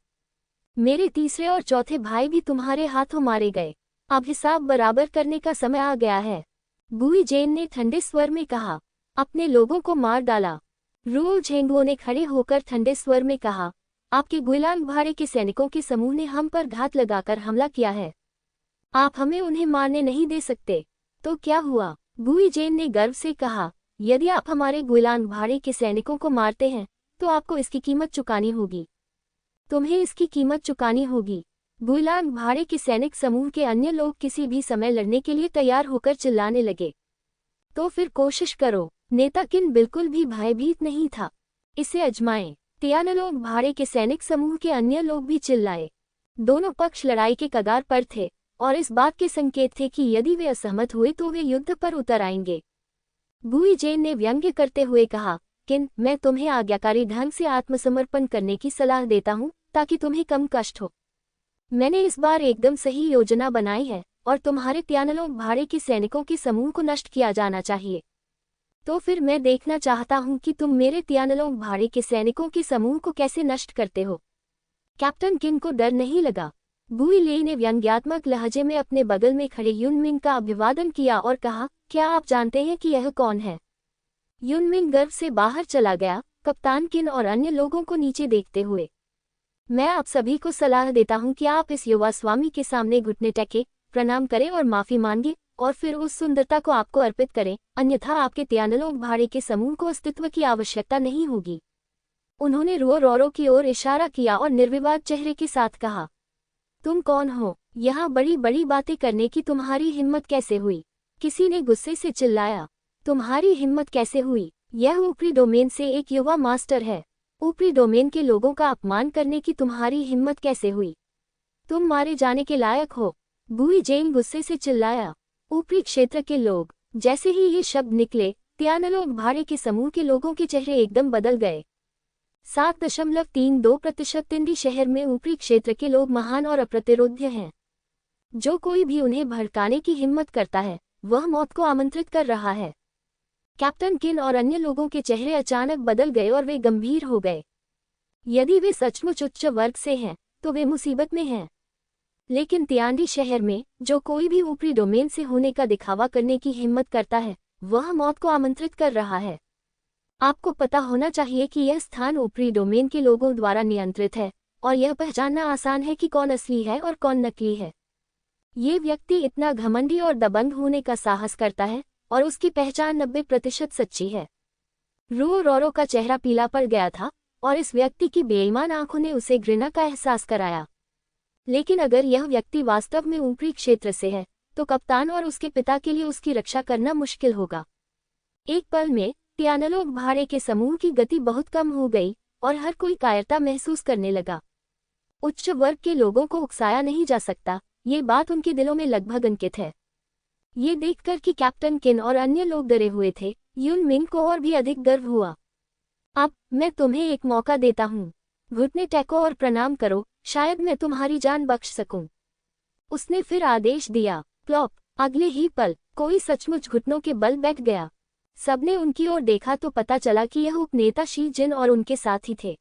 मेरे तीसरे और चौथे भाई भी तुम्हारे हाथों मारे गए। अब हिसाब बराबर करने का समय आ गया है। गुई जेन ने ठंडे स्वर में कहा। अपने लोगों को मार डाला। रुओ झेंगुओ ने खड़े होकर ठंडे स्वर में कहा, आपके गुइलांग भाड़े के सैनिकों के समूह ने हम पर घात लगाकर हमला किया है। आप हमें उन्हें मारने नहीं दे सकते। तो क्या हुआ? गुई जेन ने गर्व से कहा, यदि आप हमारे गुइलांग भाड़े के सैनिकों को मारते हैं तो आपको इसकी कीमत चुकानी होगी। तुम्हें इसकी कीमत चुकानी होगी। गुइलांग भाड़े के सैनिक समूह के अन्य लोग किसी भी समय लड़ने के लिए तैयार होकर चिल्लाने लगे। तो फिर कोशिश करो। नेता किन बिल्कुल भी भयभीत नहीं था। इसे अजमाएं। तियानलोंग भाड़े के सैनिक समूह के अन्य लोग भी चिल्लाए। दोनों पक्ष लड़ाई के कगार पर थे और इस बात के संकेत थे कि यदि वे असहमत हुए तो वे युद्ध पर उतर आएंगे। गुई जेन ने व्यंग्य करते हुए कहा, किन, मैं तुम्हें आज्ञाकारी ढंग से आत्मसमर्पण करने की सलाह देता हूं ताकि तुम्हें कम कष्ट हो। मैंने इस बार एकदम सही योजना बनाई है और तुम्हारे तियानलोंग भाड़े के सैनिकों के समूह को नष्ट किया जाना चाहिए। तो फिर मैं देखना चाहता हूं कि तुम मेरे तियानलोंग भाड़े के सैनिकों के समूह को कैसे नष्ट करते हो। कैप्टन किन को डर नहीं लगा। गुई ले ने व्यंग्यात्मक लहजे में अपने बगल में खड़े युन मिंग का अभिवादन किया और कहा, क्या आप जानते हैं कि यह कौन है? युन मिंग गर्व से बाहर चला गया। कप्तान किन और अन्य लोगों को नीचे देखते हुए, मैं आप सभी को सलाह देता हूं कि आप इस युवा स्वामी के सामने घुटने टेके, प्रणाम करें और माफी मांगे और फिर उस सुंदरता को आपको अर्पित करें, अन्यथा आपके त्यानलोक भाड़े के समूह को अस्तित्व की आवश्यकता नहीं होगी। उन्होंने रोरो की ओर इशारा किया और निर्विवाद चेहरे के साथ कहा, तुम कौन हो? यहाँ बड़ी बड़ी बातें करने की तुम्हारी हिम्मत कैसे हुई? किसी ने गुस्से से चिल्लाया। तुम्हारी हिम्मत कैसे हुई? यह ऊपरी डोमेन से एक युवा मास्टर है। ऊपरी डोमेन के लोगों का अपमान करने की तुम्हारी हिम्मत कैसे हुई? तुम मारे जाने के लायक हो। बुई जेंग गुस्से से चिल्लाया। ऊपरी क्षेत्र के लोग। जैसे ही ये शब्द निकले, त्यानलोक भाड़े के समूह के लोगों के चेहरे एकदम बदल गए। 7.32% तिंडी शहर में ऊपरी क्षेत्र के लोग महान और अप्रतिरोध्य हैं। जो कोई भी उन्हें भड़काने की हिम्मत करता है, वह मौत को आमंत्रित कर रहा है। कैप्टन किन और अन्य लोगों के चेहरे अचानक बदल गए और वे गंभीर हो गए। यदि वे सचमुच उच्च वर्ग से हैं, तो वे मुसीबत में हैं। लेकिन तियांडी शहर में जो कोई भी ऊपरी डोमेन से होने का दिखावा करने की हिम्मत करता है, वह मौत को आमंत्रित कर रहा है। आपको पता होना चाहिए कि यह स्थान ऊपरी डोमेन के लोगों द्वारा नियंत्रित है, और यह पहचानना आसान है कि कौन असली है और कौन नकली है। ये व्यक्ति इतना घमंडी और दबंग होने का साहस करता है, और उसकी पहचान 90% सच्ची है। रोरो का चेहरा पीला पड़ गया था, और इस व्यक्ति की बेईमान आंखों ने उसे घृणा का एहसास कराया। लेकिन अगर यह व्यक्ति वास्तव में ऊपरी क्षेत्र से है, तो कप्तान और उसके पिता के लिए उसकी रक्षा करना मुश्किल होगा। एक पल में त्यानलोक भाड़े के समूह की गति बहुत कम हो गई, और हर कोई कायरता महसूस करने लगा। उच्च वर्ग के लोगों को उकसाया नहीं जा सकता, ये बात उनके दिलों में लगभग अंकित है। ये देखकर कि कैप्टन किन और अन्य लोग डरे हुए थे, युन मिंग को और भी अधिक गर्व हुआ। अब मैं तुम्हें एक मौका देता हूँ। घुटने टेको और प्रणाम करो, शायद मैं तुम्हारी जान बख्श सकूं। उसने फिर आदेश दिया। प्लॉप। अगले ही पल कोई सचमुच घुटनों के बल बैठ गया। सबने उनकी ओर देखा तो पता चला कि यह उपनेता शी जिन और उनके साथी थे।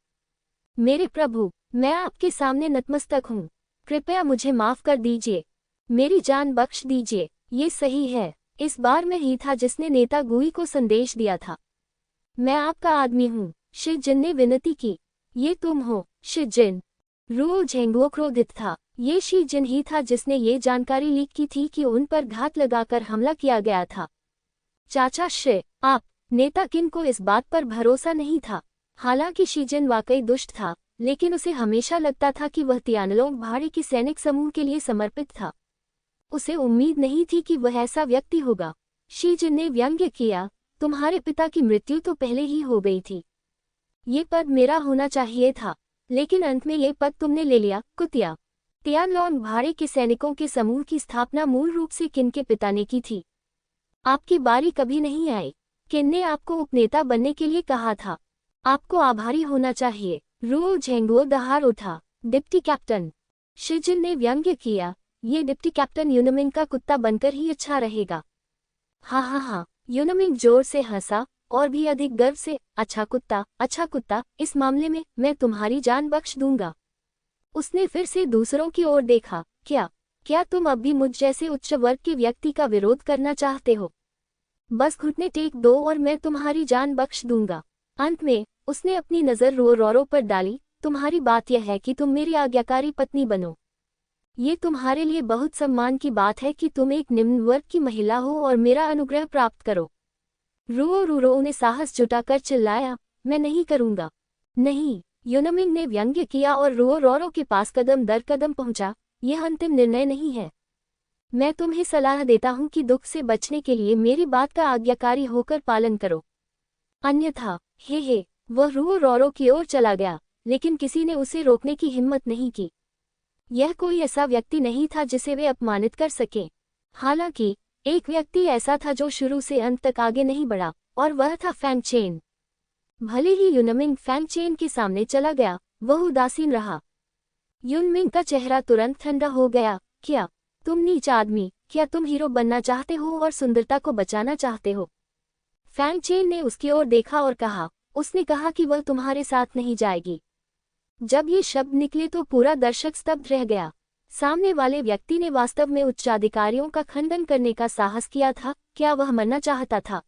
मेरे प्रभु, मैं आपके सामने नतमस्तक हूँ। कृपया मुझे माफ कर दीजिए। मेरी जान बख्श दीजिए। ये सही है, इस बार मैं ही था जिसने नेता गुई को संदेश दिया था। मैं आपका आदमी हूँ, शी जिन ने विनती की। ये तुम हो, शी जिन। रुओ झेंगुओ क्रोधित था। ये शी जिन ही था जिसने ये जानकारी लीक की थी कि उन पर घात लगाकर हमला किया गया था। चाचा शे, आप। नेता किन को इस बात पर भरोसा नहीं था। हालांकि शी जिन वाकई दुष्ट था, लेकिन उसे हमेशा लगता था कि वह त्यानलोक भाड़े के सैनिक समूह के लिए समर्पित था। उसे उम्मीद नहीं थी कि वह ऐसा व्यक्ति होगा। शी जिन ने व्यंग्य किया, तुम्हारे पिता की मृत्यु तो पहले ही हो गई थी। ये पद मेरा होना चाहिए था, लेकिन अंत में ये पद तुमने ले लिया, कुतिया। त्यानलोक भाड़े के सैनिकों के समूह की स्थापना मूल रूप से किन के पिता ने की थी। आपकी बारी कभी नहीं आई। किन ने आपको उपनेता बनने के लिए कहा था। आपको आभारी होना चाहिए। रुओ झेंगुओ दहाड़ उठा। Deputy captain. शी जिन ने व्यंग्य किया, ये डिप्टी कैप्टन यूनमिंग का कुत्ता बनकर ही अच्छा रहेगा। हाँ। यूनमिंग जोर से हंसा, और भी अधिक गर्व से, अच्छा कुत्ता, इस मामले में मैं तुम्हारी जान बख्श दूंगा। उसने फिर से दूसरों की ओर देखा। क्या तुम अब भी मुझ जैसे उच्च वर्ग के व्यक्ति का विरोध करना चाहते हो? बस घुटने टेक दो और मैं तुम्हारी जान बख्श दूंगा। अंत में उसने अपनी नज़र रोरो पर डाली। तुम्हारी बात यह है कि तुम मेरी आज्ञाकारी पत्नी बनो। ये तुम्हारे लिए बहुत सम्मान की बात है कि तुम एक निम्न वर्ग की महिला हो और मेरा अनुग्रह प्राप्त करो। रुओ ने साहस जुटाकर चिल्लाया, मैं नहीं करूंगा। नहीं। यूनमिंग ने व्यंग्य किया और रोरो के पास कदम दर कदम पहुंचा। यह अंतिम निर्णय नहीं है। मैं तुम्हें सलाह देता हूं कि दुख से बचने के लिए मेरी बात का आज्ञाकारी होकर पालन करो। अन्यथा हे वह रोरो की ओर चला गया, लेकिन किसी ने उसे रोकने की हिम्मत नहीं की। यह कोई ऐसा व्यक्ति नहीं था जिसे वे अपमानित कर सकें। हालांकि एक व्यक्ति ऐसा था जो शुरू से अंत तक आगे नहीं बढ़ा, और वह था फैंग चेन। भले ही यूनमिंग फैंग चेन के सामने चला गया, वह उदासीन रहा। यूनमिंग का चेहरा तुरंत ठंडा हो गया। क्या तुम नीच आदमी, क्या तुम हीरो बनना चाहते हो और सुंदरता को बचाना चाहते हो? फैंग चेन ने उसकी ओर देखा और कहा, उसने कहा कि वह तुम्हारे साथ नहीं जाएगी। जब ये शब्द निकले तो पूरा दर्शक स्तब्ध रह गया। सामने वाले व्यक्ति ने वास्तव में उच्चाधिकारियों का खंडन करने का साहस किया था। क्या वह मरना चाहता था?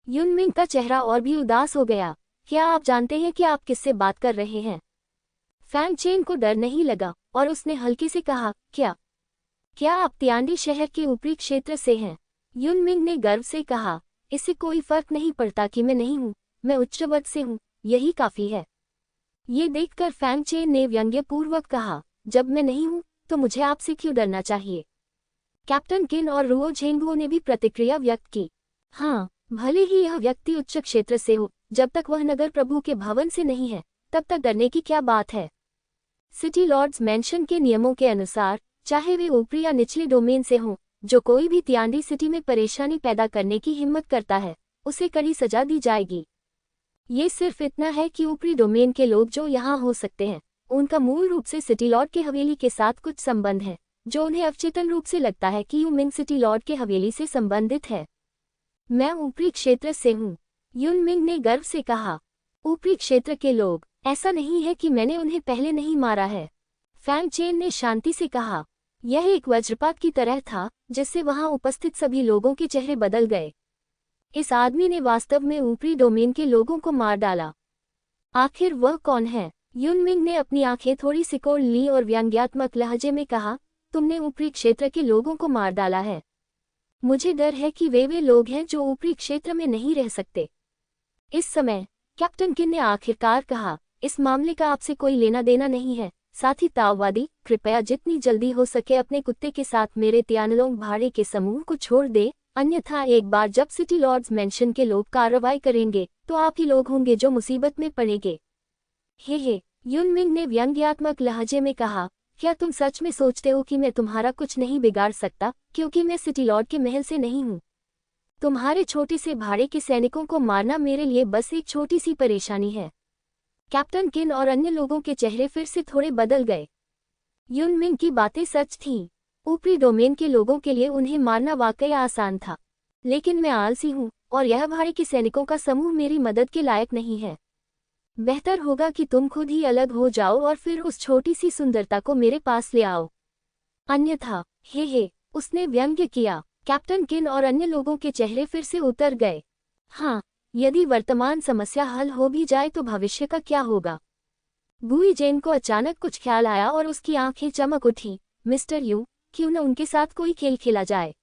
यूनमिंग का चेहरा और भी उदास हो गया। क्या आप जानते हैं कि आप किससे बात कर रहे हैं? फैंग चेन को डर नहीं लगा और उसने हल्के से कहा, क्या आप तियानडी शहर के ऊपरी क्षेत्र से हैं? युनमिंग ने गर्व से कहा, इससे कोई फर्क नहीं पड़ता कि मैं नहीं हूँ, मैं उच्च वर्ग से हूँ, यही काफी है। ये देखकर फैंग चेन ने व्यंग्यपूर्वक कहा, जब मैं नहीं हूँ तो मुझे आपसे क्यों डरना चाहिए? कैप्टन किन और रुओ झेंगुओ ने भी प्रतिक्रिया व्यक्त की। हाँ, भले ही यह व्यक्ति उच्च क्षेत्र से हो, जब तक वह नगर प्रभु के भवन से नहीं है तब तक डरने की क्या बात है। सिटी लॉर्ड्स मैंशन के नियमों के अनुसार चाहे वे ऊपरी या निचले डोमेन से हों, जो कोई भी तियानडी सिटी में परेशानी पैदा करने की हिम्मत करता है उसे कड़ी सजा दी जाएगी। ये सिर्फ इतना है कि ऊपरी डोमेन के लोग जो यहाँ हो सकते हैं उनका मूल रूप से सिटी लॉर्ड के हवेली के साथ कुछ संबंध है, जो उन्हें अवचेतन रूप से लगता है कि युनमिंग सिटी लॉर्ड के हवेली से संबंधित है। मैं ऊपरी क्षेत्र से हूँ, युनमिंग ने गर्व से कहा। ऊपरी क्षेत्र के लोग? ऐसा नहीं है कि मैंने उन्हें पहले नहीं मारा है, फैंग चेन ने शांति से कहा। यह एक वज्रपात की तरह था जिससे वहां उपस्थित सभी लोगों के चेहरे बदल गए। इस आदमी ने वास्तव में ऊपरी डोमेन के लोगों को मार डाला। आखिर वह कौन है? युनमिंग ने अपनी आंखें थोड़ी सिकोड़ ली और व्यंग्यात्मक लहजे में कहा, तुमने ऊपरी क्षेत्र के लोगों को मार डाला है। मुझे डर है कि वे लोग हैं जो ऊपरी क्षेत्र में नहीं रह सकते। इस समय कैप्टन किन ने आखिरकार कहा, इस मामले का आपसे कोई लेना देना नहीं है। साथ ही ताओवादी, कृपया जितनी जल्दी हो सके अपने कुत्ते के साथ मेरे तियानलोंग भाड़े के समूह को छोड़ दे, अन्यथा एक बार जब सिटी लॉर्ड्स मैंशन के लोग कार्रवाई करेंगे तो आप ही लोग होंगे जो मुसीबत में पड़ेंगे। हे, युनमिंग ने व्यंग्यात्मक लहजे में कहा, क्या तुम सच में सोचते हो कि मैं तुम्हारा कुछ नहीं बिगाड़ सकता क्योंकि मैं सिटी लॉर्ड के महल से नहीं हूँ? तुम्हारे छोटे से भाड़े के सैनिकों को मारना मेरे लिए बस एक छोटी सी परेशानी है। कैप्टन किन और अन्य लोगों के चेहरे फिर से थोड़े बदल गए। युनमिंग की बातें सच थीं। ऊपरी डोमेन के लोगों के लिए उन्हें मारना वाकई आसान था, लेकिन मैं आलसी हूँ और यह भाड़े के सैनिकों का समूह मेरी मदद के लायक नहीं है। बेहतर होगा कि तुम खुद ही अलग हो जाओ और फिर उस छोटी सी सुंदरता को मेरे पास ले आओ, अन्यथा हे, उसने व्यंग्य किया। कैप्टन किन और अन्य लोगों के चेहरे फिर से उतर गए। हाँ, यदि वर्तमान समस्या हल हो भी जाए तो भविष्य का क्या होगा? गुई जेन को अचानक कुछ ख्याल आया और उसकी आंखें चमक उठी। मिस्टर यू, क्यों न उनके साथ कोई खेल खेला जाए?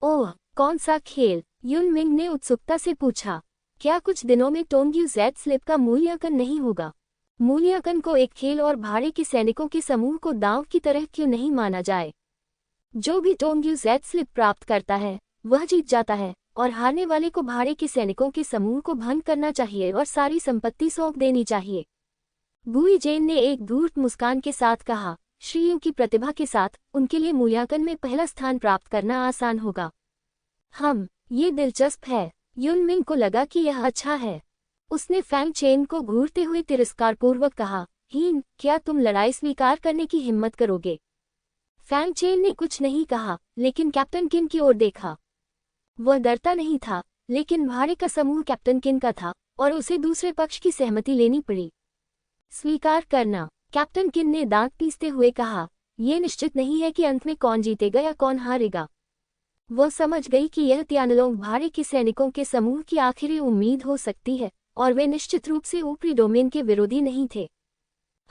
ओह, कौन सा खेल? युनमिंग ने उत्सुकता से पूछा। क्या कुछ दिनों में टोंग्यू जेड स्लिप का मूल्यांकन नहीं होगा? मूल्यांकन को एक खेल और भाड़े के सैनिकों के समूह को दांव की तरह क्यों नहीं माना जाए? जो भी टोंग्यू जेड स्लिप प्राप्त करता है वह जीत जाता है और हारने वाले को भाड़े के सैनिकों के समूह को भंग करना चाहिए और सारी संपत्ति सौंप देनी चाहिए। गुई जेन ने एक धूर्त मुस्कान के साथ कहा, श्री यू की प्रतिभा के साथ उनके लिए मूल्यांकन में पहला स्थान प्राप्त करना आसान होगा। ये दिलचस्प है। युनमिंग को लगा कि यह अच्छा है। उसने फैंग चेन को घूरते हुए तिरस्कारपूर्वक कहा, क्या तुम लड़ाई स्वीकार करने की हिम्मत करोगे? फैंग चेन ने कुछ नहीं कहा, लेकिन कैप्टन किन की ओर देखा। वह डरता नहीं था, लेकिन भाड़े का समूह कैप्टन किन का था और उसे दूसरे पक्ष की सहमति लेनी पड़ी। स्वीकार करना, कैप्टन किन ने दांत पीसते हुए कहा, यह निश्चित नहीं है कि अंत में कौन जीतेगा या कौन हारेगा। वह समझ गई कि यह तियानलोंग भाड़े के सैनिकों के समूह की आखिरी उम्मीद हो सकती है और वे निश्चित रूप से ऊपरी डोमेन के विरोधी नहीं थे।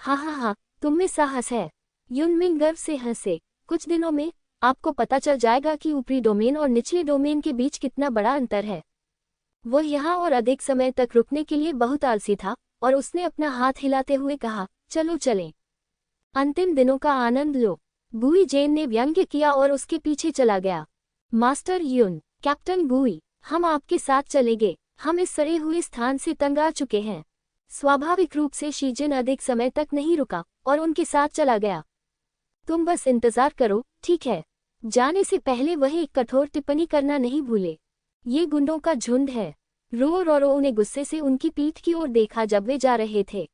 हाँ, तुम में साहस है। युनमिंग गर्व से हंसे। कुछ दिनों में आपको पता चल जाएगा कि ऊपरी डोमेन और निचले डोमेन के बीच कितना बड़ा अंतर है। वह यहाँ और अधिक समय तक रुकने के लिए बहुत आलसी था और उसने अपना हाथ हिलाते हुए कहा, चलो चलें। अंतिम दिनों का आनंद लो। गुई जेन ने व्यंग्य किया और उसके पीछे चला गया। मास्टर युन, कैप्टन गुई, हम आपके साथ चलेंगे। हम इस सड़े हुए स्थान से तंग आ चुके हैं। स्वाभाविक रूप से शीजिन अधिक समय तक नहीं रुका और उनके साथ चला गया। तुम बस इंतजार करो, ठीक है? जाने से पहले वह एक कठोर टिप्पणी करना नहीं भूले। ये गुंडों का झुंड है। रो ने गुस्से से उनकी पीठ की ओर देखा जब वे जा रहे थे।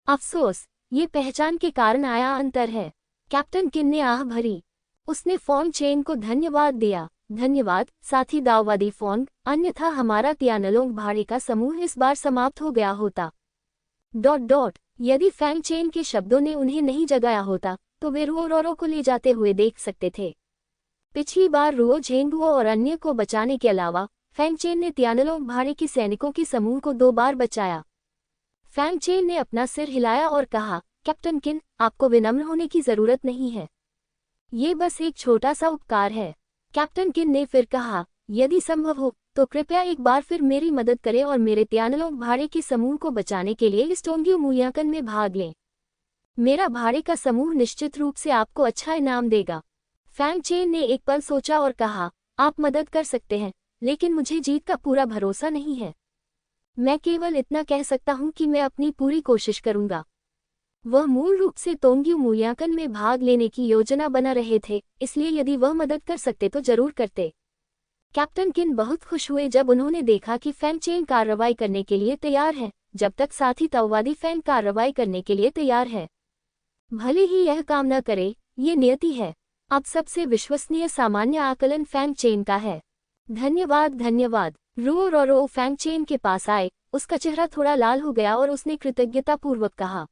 अफसोस, ये पहचान के कारण आया अंतर है। कैप्टन किन ने आह भरी। उसने फॉन्ग चेन को धन्यवाद दिया। धन्यवाद, साथी दाववादी फॉन्ग, अन्यथा हमारा तियानलोंग भाड़े का समूह इस बार समाप्त हो गया होता। ... यदि फैंग चेन के शब्दों ने उन्हें नहीं जगाया होता तो वे रुओ को ले जाते हुए देख सकते थे। पिछली बार रुओ झेंगुओ और अन्य को बचाने के अलावा फैंग चेन ने तियानलोंग भाड़े के सैनिकों के समूह को 2 बार बचाया। फैंग चेन ने अपना सिर हिलाया और कहा, कैप्टन किन, आपको विनम्र होने की जरूरत नहीं है। ये बस एक छोटा सा उपकार है। कैप्टन किन ने फिर कहा, यदि संभव हो तो कृपया एक बार फिर मेरी मदद करें और मेरे तियानलोंग भाड़े के समूह को बचाने के लिए इस टोंग्यू मूल्यांकन में भाग लें। मेरा भाड़े का समूह निश्चित रूप से आपको अच्छा इनाम देगा। फैंग चेन ने एक पल सोचा और कहा, आप मदद कर सकते हैं, लेकिन मुझे जीत का पूरा भरोसा नहीं है। मैं केवल इतना कह सकता हूं कि मैं अपनी पूरी कोशिश करूंगा। वह मूल रूप से तोंग्यू मूल्यांकन में भाग लेने की योजना बना रहे थे, इसलिए यदि वह मदद कर सकते तो जरूर करते। कैप्टन किन बहुत खुश हुए जब उन्होंने देखा कि फैंग चेन कार्रवाई करने के लिए तैयार है, जब तक साथी ताओवादी फैंग कार्रवाई करने के लिए तैयार है। भले ही यह काम न करे, ये नियति है। अब सबसे विश्वसनीय सामान्य आकलन फैंग चेन का है। धन्यवाद धन्यवाद। रुओ रोरो फैंग चेन के पास आए, उसका चेहरा थोड़ा लाल हो गया और उसने कृतज्ञतापूर्वक कहा।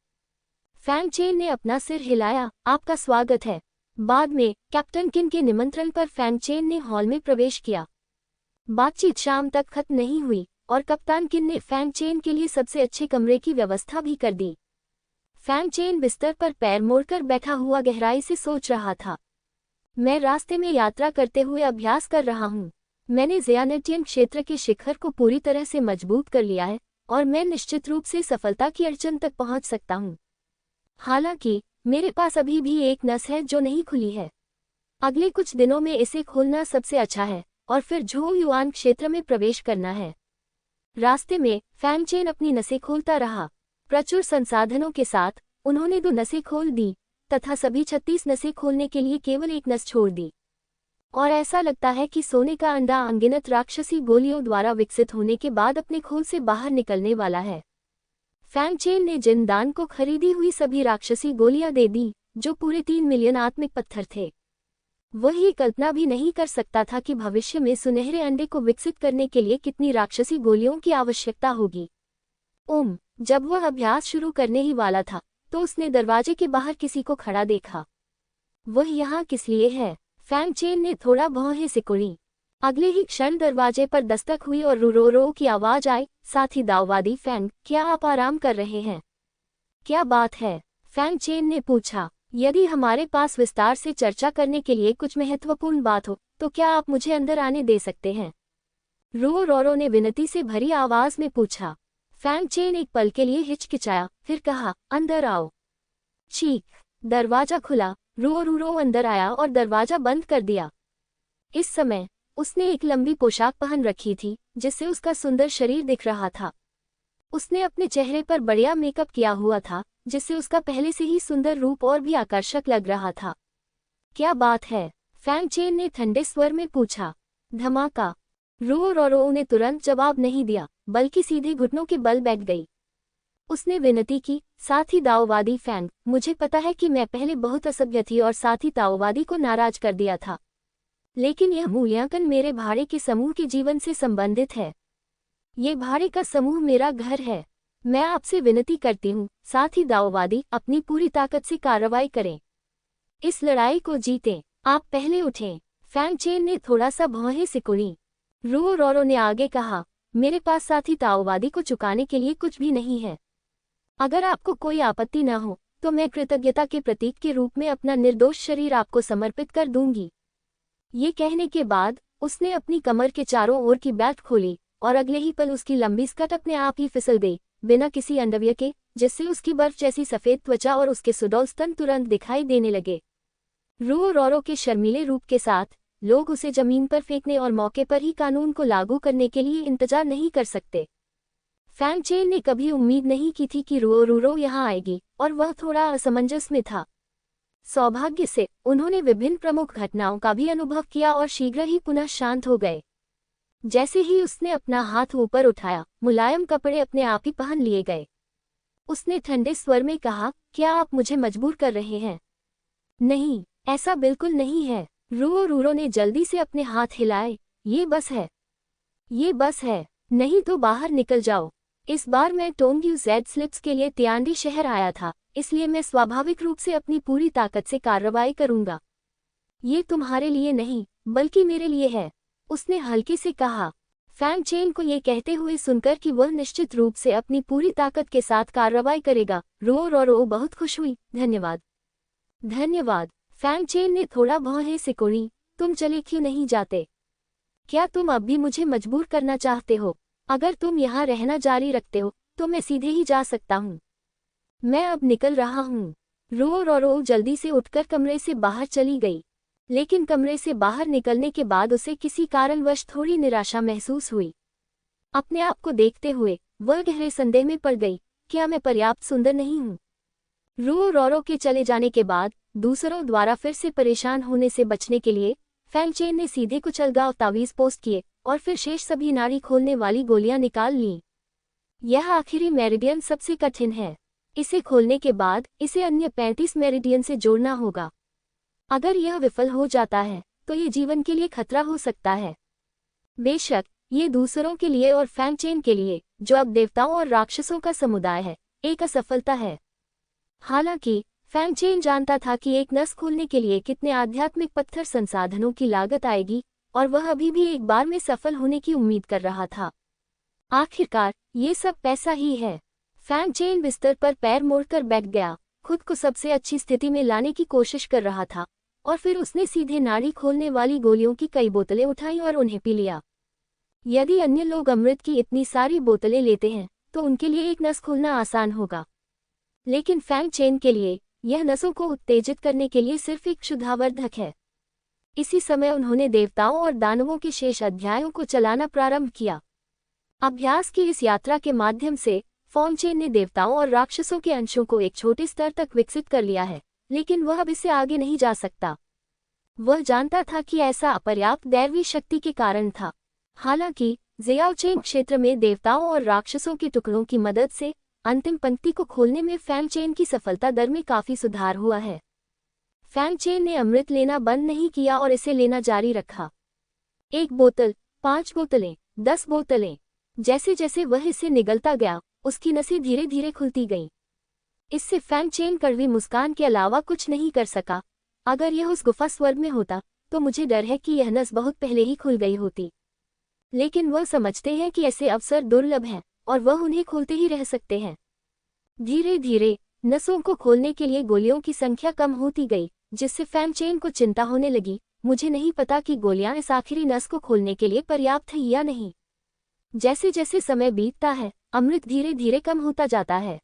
फैंग चेन ने अपना सिर हिलाया, आपका स्वागत है। बाद में कैप्टन किन के निमंत्रण पर फैंग चेन ने हॉल में प्रवेश किया। बातचीत शाम तक खत्म नहीं हुई और कप्तान किन ने फैंग चेन के लिए सबसे अच्छे कमरे की व्यवस्था भी कर दी। फैंग चेन बिस्तर पर पैर मोड़कर बैठा हुआ गहराई से सोच रहा था। मैं रास्ते में यात्रा करते हुए अभ्यास कर रहा हूँ। मैंने ज़ियानेटियन क्षेत्र के शिखर को पूरी तरह से मजबूत कर लिया है और मैं निश्चित रूप से सफलता की अड़चन तक पहुँच सकता हूँ। हालांकि मेरे पास अभी भी एक नस है जो नहीं खुली है। अगले कुछ दिनों में इसे खोलना सबसे अच्छा है और फिर झो युआन क्षेत्र में प्रवेश करना है। रास्ते में फैंग चेन अपनी नसें खोलता रहा। प्रचुर संसाधनों के साथ उन्होंने 2 नसें खोल दी तथा सभी 36 नसें खोलने के लिए केवल एक नस छोड़ दी। और ऐसा लगता है कि सोने का अंडा अनगिनत राक्षसी गोलियों द्वारा विकसित होने के बाद अपने खोल से बाहर निकलने वाला है। फैंग चेन ने जिनदान को खरीदी हुई सभी राक्षसी गोलियां दे दी, जो पूरे 3 मिलियन आत्मिक पत्थर थे। वह ये कल्पना भी नहीं कर सकता था कि भविष्य में सुनहरे अंडे को विकसित करने के लिए कितनी राक्षसी गोलियों की आवश्यकता होगी। जब वह अभ्यास शुरू करने ही वाला था तो उसने दरवाजे के बाहर किसी को खड़ा देखा। वह यहाँ किस लिए है? फैंग चेन ने थोड़ा भौहें सिकुड़ी। अगले ही क्षण दरवाजे पर दस्तक हुई और रो की आवाज आई, साथी दाववादी फैंग, क्या आप आराम कर रहे हैं? क्या बात है? फैंग चेन ने पूछा। यदि हमारे पास विस्तार से चर्चा करने के लिए कुछ महत्वपूर्ण बात हो तो क्या आप मुझे अंदर आने दे सकते हैं? रोरो ने विनती से भरी आवाज में पूछा। फैंग चेन एक पल के लिए हिचकिचाया, फिर कहा, अंदर आओ। चीख। दरवाजा खुला। रोरो अंदर आया और दरवाजा बंद कर दिया। इस समय उसने एक लंबी पोशाक पहन रखी थी जिससे उसका सुंदर शरीर दिख रहा था। उसने अपने चेहरे पर बढ़िया मेकअप किया हुआ था जिससे उसका पहले से ही सुंदर रूप और भी आकर्षक लग रहा था। क्या बात है? फैंग चेन ने ठंडे स्वर में पूछा। धमाका। रोरो ने तुरंत जवाब नहीं दिया, बल्कि सीधे घुटनों के बल बैठ गई। उसने विनती की, साथी दाओवादी फैंग, मुझे पता है कि मैं पहले बहुत असभ्य थी और साथी ताओवादी को नाराज कर दिया था, लेकिन यह मूल्यांकन मेरे भाड़े के समूह के जीवन से संबंधित है। ये भाड़े का समूह मेरा घर है। मैं आपसे विनती करती हूँ, साथी दाओवादी, अपनी पूरी ताकत से कार्रवाई करें। इस लड़ाई को जीतें। आप पहले उठें। फैंग चेन ने थोड़ा सा भौहें सिकुड़ी। रोरो ने आगे कहा, मेरे पास साथी ताओवादी को चुकाने के लिए कुछ भी नहीं है। अगर आपको कोई आपत्ति न हो तो मैं कृतज्ञता के प्रतीक के रूप में अपना निर्दोष शरीर आपको समर्पित कर दूंगी। ये कहने के बाद उसने अपनी कमर के चारों ओर की बेल्ट खोली और अगले ही पल उसकी लंबी स्कर्ट अपने आप ही फिसल गई, बिना किसी अंडव्य के, जिससे उसकी बर्फ जैसी सफेद त्वचा और उसके सुडौल स्तन तुरंत दिखाई देने लगे। रोरो के शर्मीले रूप के साथ लोग उसे जमीन पर फेंकने और मौके पर ही कानून को लागू करने के लिए इंतजार नहीं कर सकते। फैंग चेन ने कभी उम्मीद नहीं की थी कि रोरो यहाँ आएगी और वह थोड़ा असमंजस में था। सौभाग्य से उन्होंने विभिन्न प्रमुख घटनाओं का भी अनुभव किया और शीघ्र ही पुनः शांत हो गए। जैसे ही उसने अपना हाथ ऊपर उठाया, मुलायम कपड़े अपने आप ही पहन लिए गए। उसने ठंडे स्वर में कहा, क्या आप मुझे मजबूर कर रहे हैं? नहीं, ऐसा बिल्कुल नहीं है। रोरो ने जल्दी से अपने हाथ हिलाए। ये बस है, ये बस है, नहीं तो बाहर निकल जाओ। इस बार मैं टोंग्यू जेड स्लिप्स के लिए तियांडी शहर आया था, इसलिए मैं स्वाभाविक रूप से अपनी पूरी ताकत से कार्रवाई करूंगा। ये तुम्हारे लिए नहीं, बल्कि मेरे लिए है, उसने हल्के से कहा। फैंग चेन को ये कहते हुए सुनकर कि वह निश्चित रूप से अपनी पूरी ताकत के साथ कार्रवाई करेगा, रो बहुत खुश हुई। धन्यवाद। धन्यवाद। फैंग चेन ने थोड़ा भौहें सिकोड़ी। तुम चले क्यों नहीं जाते? क्या तुम अब भी मुझे मजबूर करना चाहते हो? अगर तुम यहाँ रहना जारी रखते हो तो मैं सीधे ही जा सकता हूँ। मैं अब निकल रहा हूँ। रो जल्दी से उठकर कमरे से बाहर चली गई। लेकिन कमरे से बाहर निकलने के बाद उसे किसी कारणवश थोड़ी निराशा महसूस हुई। अपने आप को देखते हुए वह गहरे संदेह में पड़ गई, क्या मैं पर्याप्त सुंदर नहीं हूँ? रो के चले जाने के बाद दूसरों द्वारा फिर से परेशान होने से बचने के लिए फैंग चेन ने सीधे कुछ अलगाव तावीज पोस्ट किए और फिर शेष सभी नाड़ी खोलने वाली गोलियां निकाल लीं। यह आखिरी मेरिडियन सबसे कठिन है। इसे खोलने के बाद इसे अन्य 35 मेरिडियन से जोड़ना होगा। अगर यह विफल हो जाता है तो ये जीवन के लिए खतरा हो सकता है। बेशक ये दूसरों के लिए और फैंग चेन के लिए, जो अब देवताओं और राक्षसों का समुदाय है, एक असफलता है। हालांकि फैंग चेन जानता था कि एक नस खोलने के लिए कितने आध्यात्मिक पत्थर संसाधनों की लागत आएगी, और वह अभी भी एक बार में सफल होने की उम्मीद कर रहा था। आखिरकार ये सब पैसा ही है। फैंग चेन बिस्तर पर पैर मोड़कर बैठ गया, खुद को सबसे अच्छी स्थिति में लाने की कोशिश कर रहा था, और फिर उसने सीधे नाड़ी खोलने वाली गोलियों की कई बोतलें उठाईं और उन्हें पी लिया। यदि अन्य लोग अमृत की इतनी सारी बोतलें लेते हैं तो उनके लिए एक नस खोलना आसान होगा, लेकिन फैंग चेन के लिए यह नसों को उत्तेजित करने के लिए सिर्फ एक क्षुधावर्धक है। इसी समय उन्होंने देवताओं और दानवों के शेष अध्यायों को चलाना प्रारंभ किया। अभ्यास की इस यात्रा के माध्यम से फैंग चेन ने देवताओं और राक्षसों के अंशों को एक छोटे स्तर तक विकसित कर लिया है, लेकिन वह अब इससे आगे नहीं जा सकता। वह जानता था कि ऐसा अपर्याप्त दैवी शक्ति के कारण था। हालांकि ज़ियाओचेंग क्षेत्र में देवताओं और राक्षसों के टुकड़ों की मदद से अंतिम पंक्ति को खोलने में फैंग चेन की सफलता दर में काफी सुधार हुआ है। फैंग चेन ने अमृत लेना बंद नहीं किया और इसे लेना जारी रखा। 1 बोतल, 5 बोतलें, 10 बोतलें। जैसे जैसे वह इसे निगलता गया उसकी नसें धीरे धीरे खुलती गईं। इससे फैंग चेन कड़वी मुस्कान के अलावा कुछ नहीं कर सका। अगर यह उस गुफा स्वर्ग में होता तो मुझे डर है कि यह नस बहुत पहले ही खुल गई होती। लेकिन वह समझते हैं कि ऐसे अवसर दुर्लभ हैं और वह उन्हें खोलते ही रह सकते हैं। धीरे धीरे नसों को खोलने के लिए गोलियों की संख्या कम होती गई, जिससे फैंग चेन को चिंता होने लगी। मुझे नहीं पता कि गोलियां इस आखिरी नस को खोलने के लिए पर्याप्त हैं या नहीं। जैसे जैसे समय बीतता है अमृत धीरे धीरे कम होता जाता है।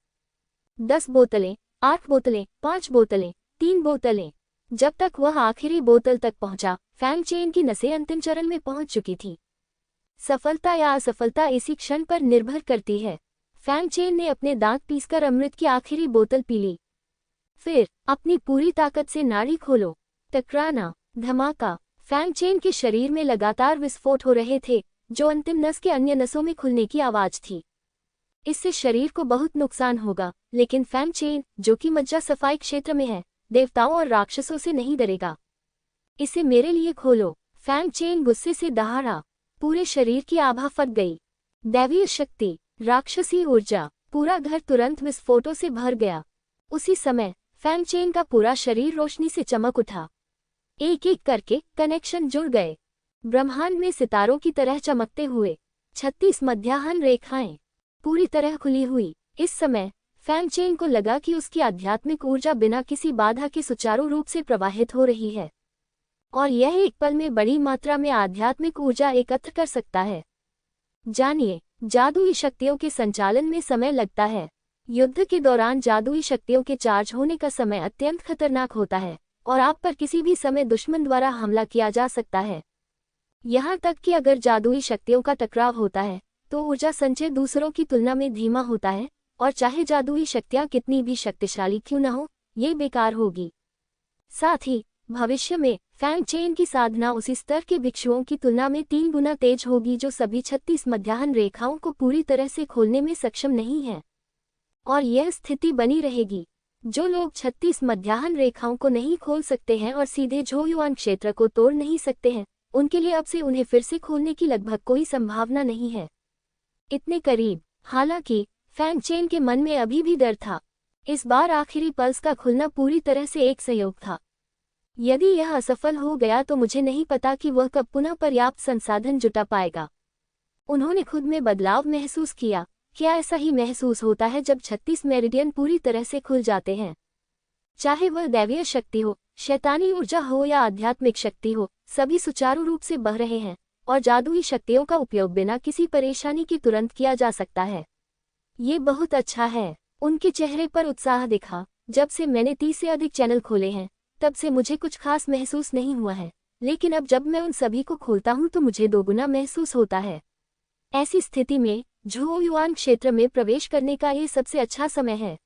10 बोतलें, 8 बोतलें, 5 बोतलें, 3 बोतलें। जब तक वह आखिरी बोतल तक पहुंचा, फैंग चेन की नसें अंतिम चरण में पहुंच चुकी थीं। सफलता या असफलता इसी क्षण पर निर्भर करती है। फैंग चेन ने अपने दांत पीसकर अमृत की आखिरी बोतल पी ली। फिर अपनी पूरी ताकत से नाड़ी खोलो। टकराना, धमाका। फैंग चेन के शरीर में लगातार विस्फोट हो रहे थे, जो अंतिम नस के अन्य नसों में खुलने की आवाज थी। इससे शरीर को बहुत नुकसान होगा, लेकिन फैंग चेन, जो कि मज्जा सफाई क्षेत्र में है, देवताओं और राक्षसों से नहीं डरेगा। इसे मेरे लिए खोलो। फैंग चेन गुस्से से दहाड़ा। पूरे शरीर की आभा फट गई। दैवीय शक्ति, राक्षसी ऊर्जा, पूरा घर तुरंत विस्फोटों से भर गया। उसी समय फैंग चेन का पूरा शरीर रोशनी से चमक उठा। एक एक करके कनेक्शन जुड़ गए, ब्रह्मांड में सितारों की तरह चमकते हुए। 36 मध्याह्न रेखाएं पूरी तरह खुली हुई। इस समय फैंग चेन को लगा कि उसकी आध्यात्मिक ऊर्जा बिना किसी बाधा के सुचारू रूप से प्रवाहित हो रही है, और यह एक पल में बड़ी मात्रा में आध्यात्मिक ऊर्जा एकत्र कर सकता है। जानिए, जादुई शक्तियों के संचालन में समय लगता है। युद्ध के दौरान जादुई शक्तियों के चार्ज होने का समय अत्यंत खतरनाक होता है, और आप पर किसी भी समय दुश्मन द्वारा हमला किया जा सकता है। यहाँ तक कि अगर जादुई शक्तियों का टकराव होता है तो ऊर्जा संचय दूसरों की तुलना में धीमा होता है, और चाहे जादुई शक्तियाँ कितनी भी शक्तिशाली क्यों न हो, ये बेकार होगी। साथ ही भविष्य में फैंग चेन की साधना उसी स्तर के भिक्षुओं की तुलना में 3 गुना तेज होगी, जो सभी 36 मध्याह्न रेखाओं को पूरी तरह से खोलने में सक्षम नहीं है। और यह स्थिति बनी रहेगी। जो लोग 36 मध्याह्न रेखाओं को नहीं खोल सकते हैं और सीधे झोयुआन क्षेत्र को तोड़ नहीं सकते हैं, उनके लिए अब से उन्हें फिर से खोलने की लगभग कोई संभावना नहीं है। इतने करीब। हालांकि फैंग चेन के मन में अभी भी डर था। इस बार आखिरी पल्स का खुलना पूरी तरह से एक संयोग था। यदि यह असफल हो गया तो मुझे नहीं पता कि वह कब पुनः पर्याप्त संसाधन जुटा पाएगा। उन्होंने खुद में बदलाव महसूस किया। क्या ऐसा ही महसूस होता है जब 36 मेरिडियन पूरी तरह से खुल जाते हैं? चाहे वह दैवीय शक्ति हो, शैतानी ऊर्जा हो या आध्यात्मिक शक्ति हो, सभी सुचारू रूप से बह रहे हैं और जादुई शक्तियों का उपयोग बिना किसी परेशानी की तुरंत किया जा सकता है। ये बहुत अच्छा है। उनके चेहरे पर उत्साह दिखा। जब से मैंने 30 से अधिक चैनल खोले हैं, तब से मुझे कुछ खास महसूस नहीं हुआ है, लेकिन अब जब मैं उन सभी को खोलता हूं तो मुझे दोगुना महसूस होता है। ऐसी स्थिति में झोयुआन क्षेत्र में प्रवेश करने का ये सबसे अच्छा समय है।